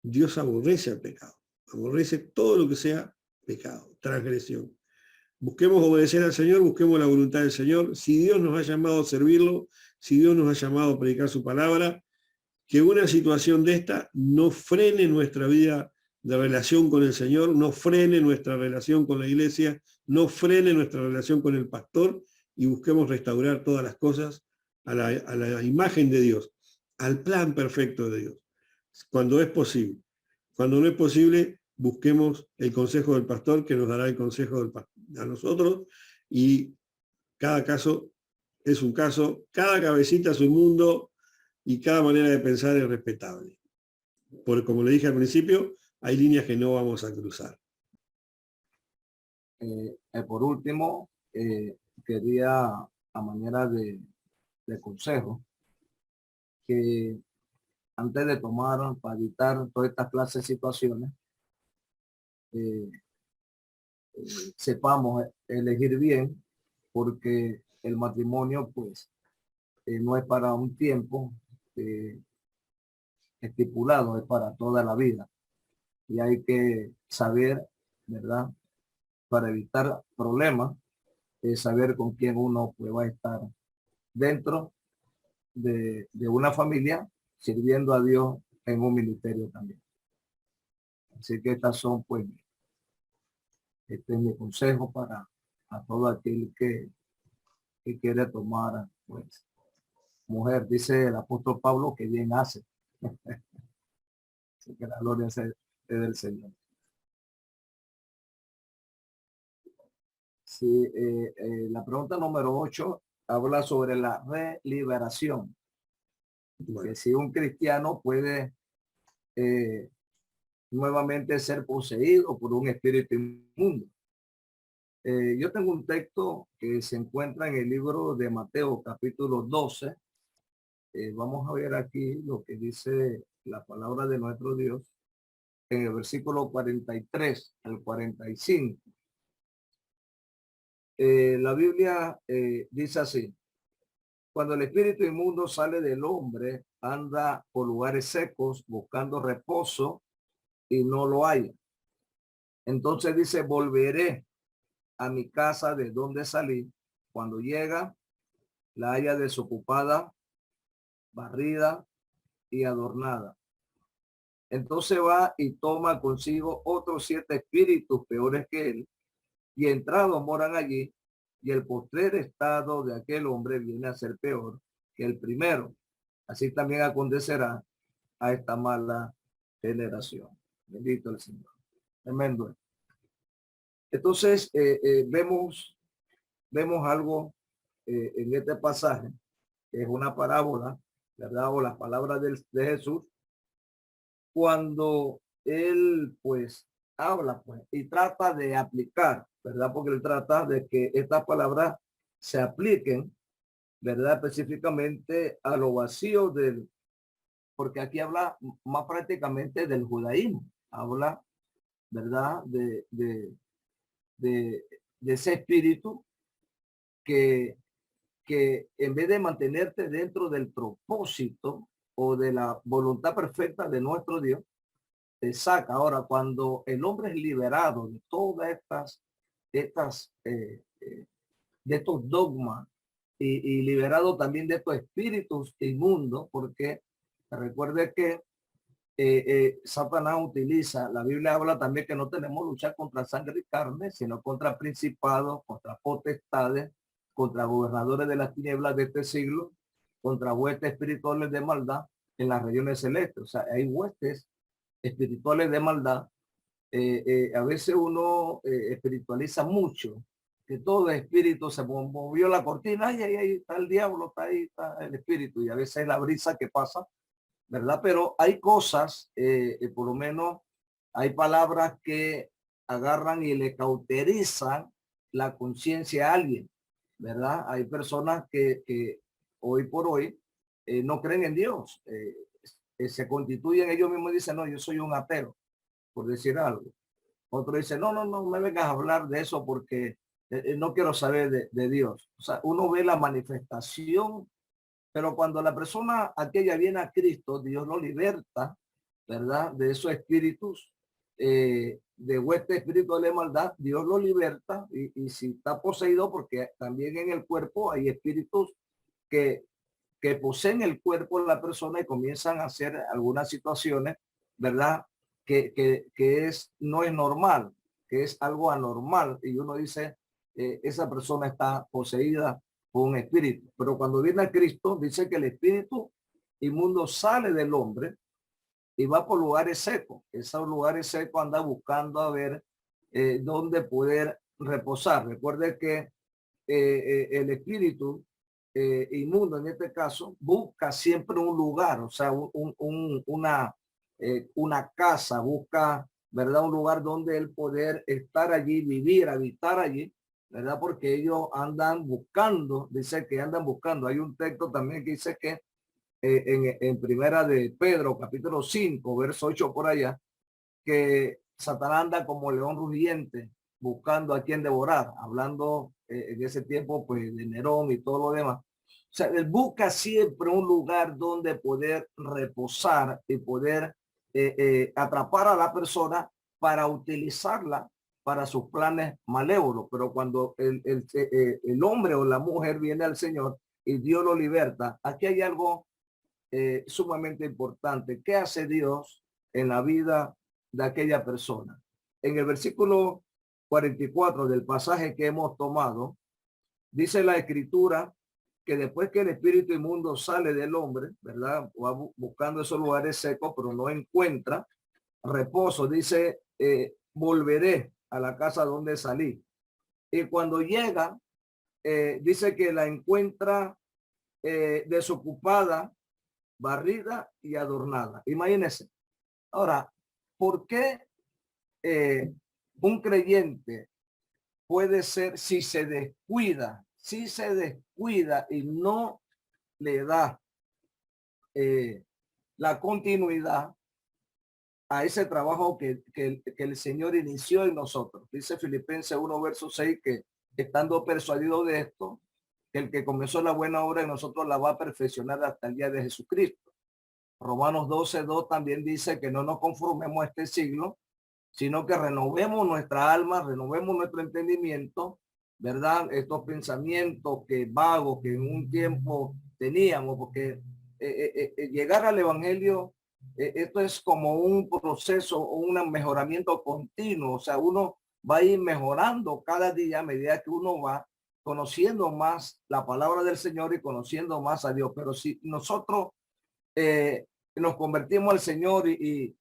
Dios aborrece al pecado. Aborrece todo lo que sea pecado, transgresión. Busquemos obedecer al Señor, busquemos la voluntad del Señor. Si Dios nos ha llamado a servirlo, si Dios nos ha llamado a predicar su palabra, que una situación de esta no frene nuestra vida de relación con el Señor, no frene nuestra relación con la iglesia, no frene nuestra relación con el pastor, y busquemos restaurar todas las cosas a la imagen de Dios, al plan perfecto de Dios, cuando es posible. Cuando no es posible, busquemos el consejo del pastor, que nos dará el consejo a nosotros, y cada caso es un caso, cada cabecita es un mundo, y cada manera de pensar es respetable. Porque, como le dije al principio, hay líneas que no vamos a cruzar. Por último, quería, a manera de consejo, que antes de tomar, para evitar todas estas clases de situaciones, sepamos elegir bien, porque el matrimonio pues no es para un tiempo estipulado, es para toda la vida, y hay que saber, ¿verdad?, para evitar problemas, saber con quién uno pues va a estar dentro de una familia, sirviendo a Dios en un ministerio también. Así que estas son pues, este es mi consejo para a todo aquel que quiere tomar pues mujer. Dice el apóstol Pablo que bien hace. Así que la gloria es del Señor. Sí, la pregunta número 8 habla sobre la reliberación. Bueno, que si un cristiano puede nuevamente ser poseído por un espíritu inmundo. Yo tengo un texto que se encuentra en el libro de Mateo, capítulo 12. Vamos a ver aquí lo que dice la palabra de nuestro Dios en el versículo 43 al 45. La Biblia dice así: cuando el espíritu inmundo sale del hombre, anda por lugares secos buscando reposo y no lo haya. Entonces dice: volveré a mi casa de donde salí. Cuando llega, la haya desocupada, barrida y adornada. Entonces va y toma consigo otros 7 espíritus peores que él, y entrados moran allí, y el postrer estado de aquel hombre viene a ser peor que el primero. Así también acontecerá a esta mala generación. Bendito el Señor. Tremendo. Entonces vemos algo en este pasaje, que es una parábola, ¿verdad? O las palabras de Jesús, cuando él pues habla pues y trata de aplicar, ¿verdad? Porque él trata de que estas palabras se apliquen, ¿verdad? Específicamente a lo vacío porque aquí habla más prácticamente del judaísmo, habla, ¿verdad? De ese espíritu que en vez de mantenerte dentro del propósito o de la voluntad perfecta de nuestro Dios, te saca. Ahora, cuando el hombre es liberado de todas de estos dogmas y liberado también de estos espíritus inmundos, porque recuerde que Satanás utiliza, la Biblia habla también que no tenemos luchar contra sangre y carne, sino contra principados, contra potestades, contra gobernadores de las tinieblas de este siglo, contra huestes espirituales de maldad en las regiones celestes. O sea, hay huestes espirituales de maldad. A veces uno espiritualiza mucho, que todo el espíritu se movió la cortina, ahí está el diablo, está ahí está el espíritu, y a veces es la brisa que pasa, ¿verdad? Pero hay cosas, por lo menos hay palabras que agarran y le cauterizan la conciencia a alguien, ¿verdad? Hay personas que hoy por hoy no creen en Dios, se constituyen ellos mismos y dicen: no, yo soy un ateo, por decir algo. Otro dice: no me vengas a hablar de eso porque no quiero saber de Dios. O sea, uno ve la manifestación, pero cuando la persona aquella viene a Cristo, Dios lo liberta, ¿verdad?, de esos espíritus de hueste espiritual de maldad, Dios lo liberta y si está poseído, porque también en el cuerpo hay espíritus que poseen el cuerpo de la persona y comienzan a hacer algunas situaciones, ¿verdad? No es normal, que es algo anormal. Y uno dice, esa persona está poseída por un espíritu. Pero cuando viene a Cristo, dice que el espíritu inmundo sale del hombre y va por lugares secos. Esos lugares secos anda buscando a ver dónde poder reposar. Recuerde que el espíritu inmundo en este caso busca siempre un lugar, o sea, una casa, busca, ¿verdad? Un lugar donde él poder estar allí, vivir, habitar allí, ¿verdad? Porque ellos andan buscando, dice que andan buscando. Hay un texto también que dice que en primera de Pedro, capítulo 5, verso 8 por allá, que Satanás anda como león rugiente buscando a quien devorar, hablando en ese tiempo pues de Nerón y todo lo demás. O sea, él busca siempre un lugar donde poder reposar y poder atrapar a la persona para utilizarla para sus planes malévolos. Pero cuando el hombre o la mujer viene al Señor y Dios lo liberta, aquí hay algo sumamente importante. ¿Qué hace Dios en la vida de aquella persona? En el versículo 44 del pasaje que hemos tomado, dice la escritura que después que el espíritu inmundo sale del hombre, ¿verdad? Va buscando esos lugares secos, pero no encuentra reposo. Dice, volveré a la casa donde salí. Y cuando llega, dice que la encuentra desocupada, barrida y adornada. Imagínense. Ahora, ¿por qué un creyente puede ser, si se descuida y no le da la continuidad a ese trabajo que el Señor inició en nosotros? Dice Filipenses 1, verso 6, que estando persuadido de esto, que el que comenzó la buena obra en nosotros la va a perfeccionar hasta el día de Jesucristo. Romanos 12:2 también dice que no nos conformemos a este siglo, sino que renovemos nuestra alma, renovemos nuestro entendimiento, ¿verdad? Estos pensamientos que vagos que en un tiempo teníamos, porque llegar al evangelio, esto es como un proceso o un mejoramiento continuo. O sea, uno va a ir mejorando cada día a medida que uno va conociendo más la palabra del Señor y conociendo más a Dios. Pero si nosotros nos convertimos al Señor y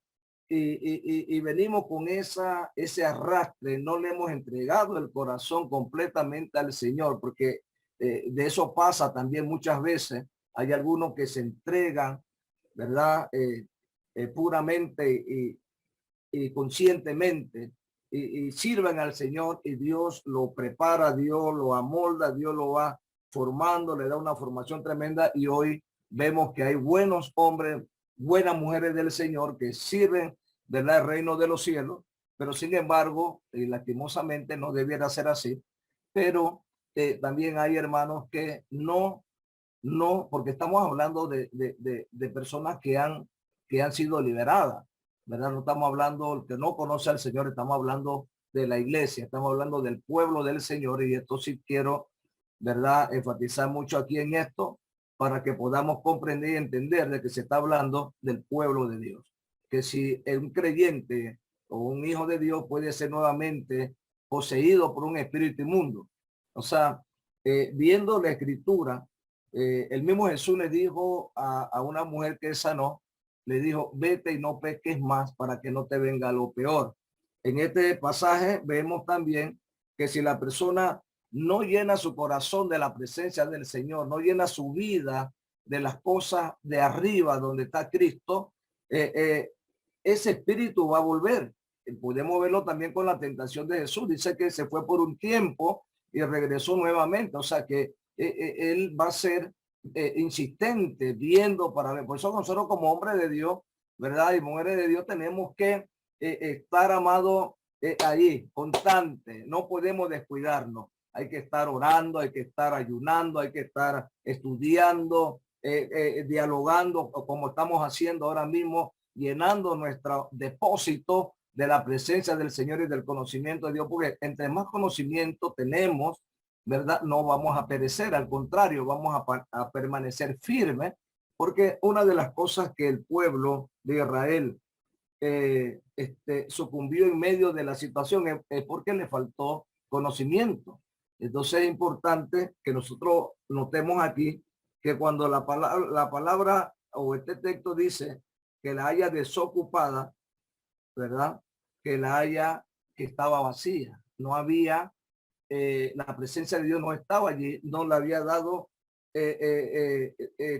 venimos con ese arrastre, no le hemos entregado el corazón completamente al Señor, porque de eso pasa también muchas veces. Hay algunos que se entregan, ¿verdad? Puramente y conscientemente y sirven al Señor, y Dios lo prepara, Dios lo amolda, Dios lo va formando, le da una formación tremenda, y hoy vemos que hay buenos hombres, buenas mujeres del Señor que sirven del reino de los cielos, pero sin embargo, lastimosamente no debiera ser así. Pero también hay hermanos que no, porque estamos hablando de personas que han sido liberadas, ¿verdad? No estamos hablando que no conoce al Señor, estamos hablando de la iglesia, estamos hablando del pueblo del Señor, y esto sí quiero, ¿verdad?, enfatizar mucho aquí en esto, para que podamos comprender y entender de que se está hablando del pueblo de Dios. Que si un creyente o un hijo de Dios puede ser nuevamente poseído por un espíritu inmundo. O sea, viendo la escritura, el mismo Jesús le dijo a una mujer que sanó, le dijo, vete y no peques más para que no te venga lo peor. En este pasaje vemos también que si la persona no llena su corazón de la presencia del Señor, no llena su vida de las cosas de arriba donde está Cristo, ese espíritu va a volver. Podemos verlo también con la tentación de Jesús. Dice que se fue por un tiempo y regresó nuevamente. O sea que él va a ser insistente viendo para ver. Por eso nosotros como hombres de Dios, ¿verdad?, y mujeres de Dios, tenemos que estar, amados, ahí, constante. No podemos descuidarnos. Hay que estar orando, hay que estar ayunando, hay que estar estudiando, dialogando, como estamos haciendo ahora mismo, llenando nuestro depósito de la presencia del Señor y del conocimiento de Dios, porque entre más conocimiento tenemos, ¿verdad? No vamos a perecer, al contrario, vamos a permanecer firmes, porque una de las cosas que el pueblo de Israel sucumbió en medio de la situación es porque le faltó conocimiento. Entonces es importante que nosotros notemos aquí que cuando la palabra o este texto dice que la haya desocupada, ¿verdad? Que estaba vacía, no había, la presencia de Dios no estaba allí, no le había dado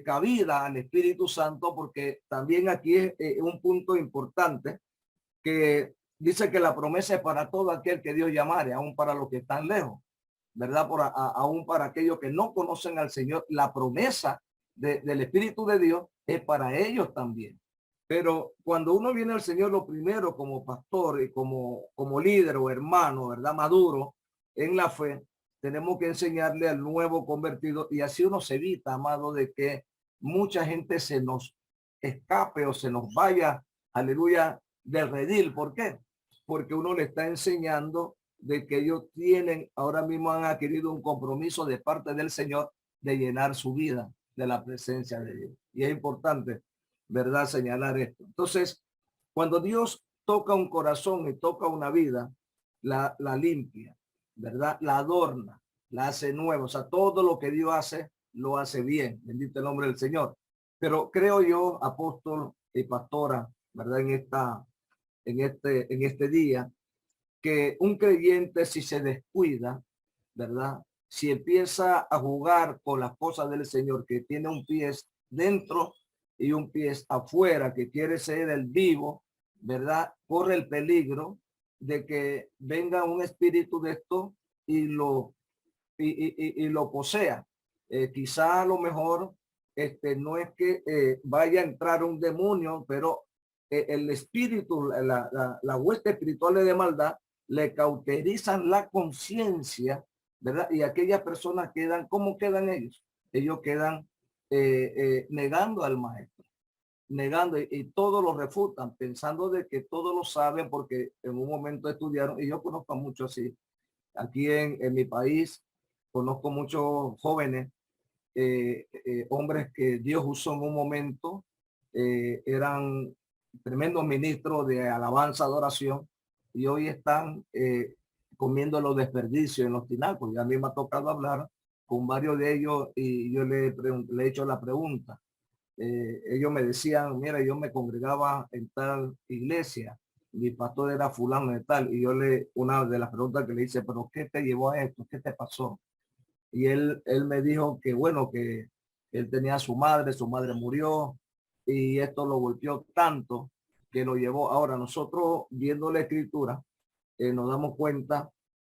cabida al Espíritu Santo, porque también aquí es un punto importante que dice que la promesa es para todo aquel que Dios llamare, aún para los que están lejos, ¿verdad? Aún para aquellos que no conocen al Señor, la promesa del Espíritu de Dios es para ellos también. Pero cuando uno viene al Señor, lo primero como pastor y como líder o hermano, ¿verdad? Maduro en la fe, tenemos que enseñarle al nuevo convertido, y así uno se evita, amado, de que mucha gente se nos escape o se nos vaya, aleluya, del redil. ¿Por qué? Porque uno le está enseñando de que ellos ahora mismo han adquirido un compromiso de parte del Señor de llenar su vida de la presencia de Dios. Y es importante, ¿verdad?, señalar esto. Entonces, cuando Dios toca un corazón y toca una vida, la limpia, ¿verdad? La adorna, la hace nueva. O sea, todo lo que Dios hace, lo hace bien. Bendito el nombre del Señor. Pero creo yo, apóstol y pastora, ¿verdad?, en este día, que un creyente, si se descuida, ¿verdad?, si empieza a jugar con las cosas del Señor, que tiene un pie dentro y un pie afuera, que quiere ser el vivo, ¿verdad?, corre el peligro de que venga un espíritu de esto y lo posea. Quizá a lo mejor no es que vaya a entrar un demonio, pero el espíritu, la hueste espiritual de maldad le cauterizan la conciencia, ¿verdad? Y aquellas personas quedan, ¿cómo quedan ellos? Ellos quedan negando al maestro, negando, y todos lo refutan, pensando de que todos lo saben porque en un momento estudiaron, y yo conozco mucho así. Aquí en mi país conozco muchos jóvenes, hombres que Dios usó en un momento, eran tremendos ministros de alabanza, adoración, y hoy están comiendo los desperdicios en los tinacos. Y a mí me ha tocado hablar con varios de ellos y yo le he hecho la pregunta. Ellos me decían, mira, yo me congregaba en tal iglesia, mi pastor era fulano de tal, y una de las preguntas que le hice, pero ¿qué te llevó a esto? ¿Qué te pasó? Y él me dijo que bueno, que él tenía a su madre murió, y esto lo golpeó tanto que lo llevó. Ahora nosotros, viendo la escritura, nos damos cuenta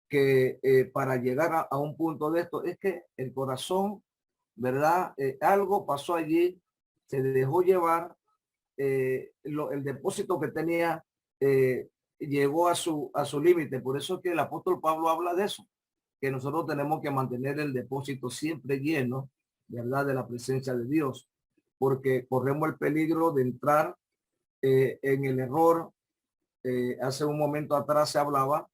que para llegar a un punto de esto es que el corazón, ¿verdad? Algo pasó allí, se dejó llevar, el depósito que tenía llegó a su límite. Por eso que el apóstol Pablo habla de eso, que nosotros tenemos que mantener el depósito siempre lleno, ¿verdad?, de la presencia de Dios, porque corremos el peligro de entrar en el error. Hace un momento atrás se hablaba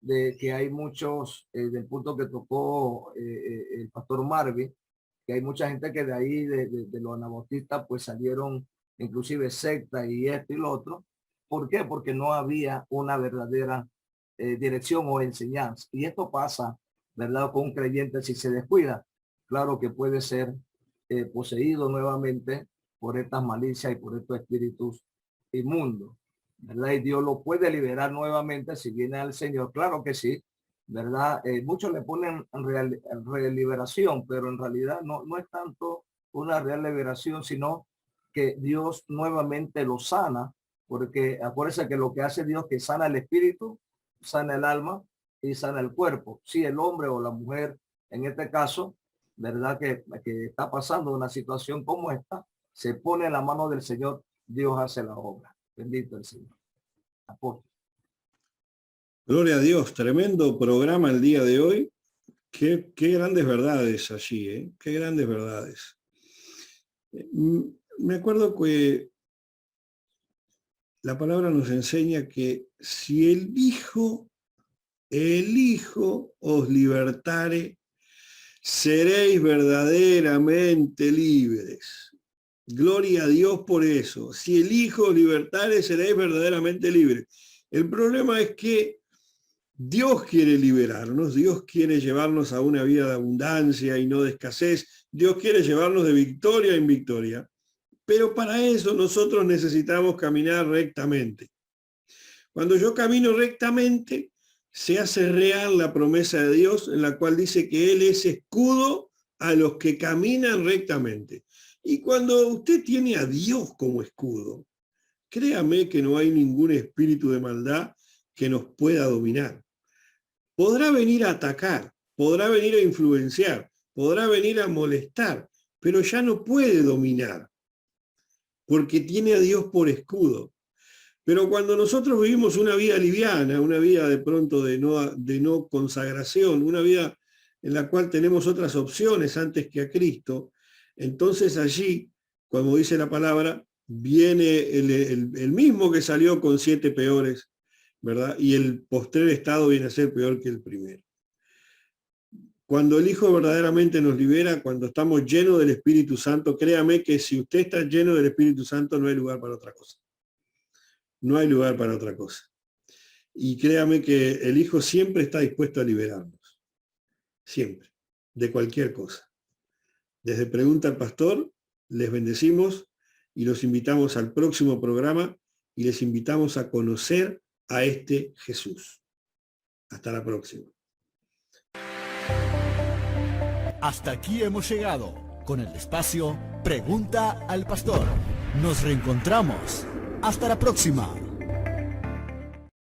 de que hay muchos, del punto que tocó el pastor Marvin, que hay mucha gente que de ahí, de los anabautistas, pues salieron inclusive secta y esto y lo otro. ¿Por qué? Porque no había una verdadera dirección o enseñanza. Y esto pasa, ¿verdad?, con un creyente si se descuida. Claro que puede ser poseído nuevamente por estas malicias y por estos espíritus inmundos, ¿verdad? Y Dios lo puede liberar nuevamente si viene al Señor. Claro que sí, ¿verdad? Muchos le ponen real liberación, pero en realidad no es tanto una real liberación, sino que Dios nuevamente lo sana, porque acuérdense que lo que hace Dios, que sana el espíritu, sana el alma y sana el cuerpo. Si el hombre o la mujer, en este caso, ¿verdad?, que está pasando una situación como esta, se pone en la mano del Señor, Dios hace la obra. Bendito el Señor. Apóstol. Gloria a Dios, tremendo programa el día de hoy. Qué grandes verdades allí, ¿eh? Qué grandes verdades. Me acuerdo que la palabra nos enseña que si el Hijo os libertare, seréis verdaderamente libres. Gloria a Dios por eso. Si el Hijo os libertare, seréis verdaderamente libres. El problema es que Dios quiere liberarnos, Dios quiere llevarnos a una vida de abundancia y no de escasez. Dios quiere llevarnos de victoria en victoria. Pero para eso nosotros necesitamos caminar rectamente. Cuando yo camino rectamente, se hace real la promesa de Dios en la cual dice que Él es escudo a los que caminan rectamente. Y cuando usted tiene a Dios como escudo, créame que no hay ningún espíritu de maldad que nos pueda dominar. Podrá venir a atacar, podrá venir a influenciar, podrá venir a molestar, pero ya no puede dominar, porque tiene a Dios por escudo. Pero cuando nosotros vivimos una vida liviana, una vida de pronto de no consagración, una vida en la cual tenemos otras opciones antes que a Cristo, entonces allí, como dice la palabra, viene el mismo que salió con 7 peores, ¿verdad? Y el postrer estado viene a ser peor que el primero. Cuando el Hijo verdaderamente nos libera, cuando estamos llenos del Espíritu Santo, créame que si usted está lleno del Espíritu Santo, no hay lugar para otra cosa. No hay lugar para otra cosa. Y créame que el Hijo siempre está dispuesto a liberarnos. Siempre. De cualquier cosa. Desde Pregunta al Pastor, les bendecimos y los invitamos al próximo programa y les invitamos a conocer a este Jesús. Hasta la próxima. Hasta aquí hemos llegado con el espacio Pregunta al Pastor. Nos reencontramos. Hasta la próxima.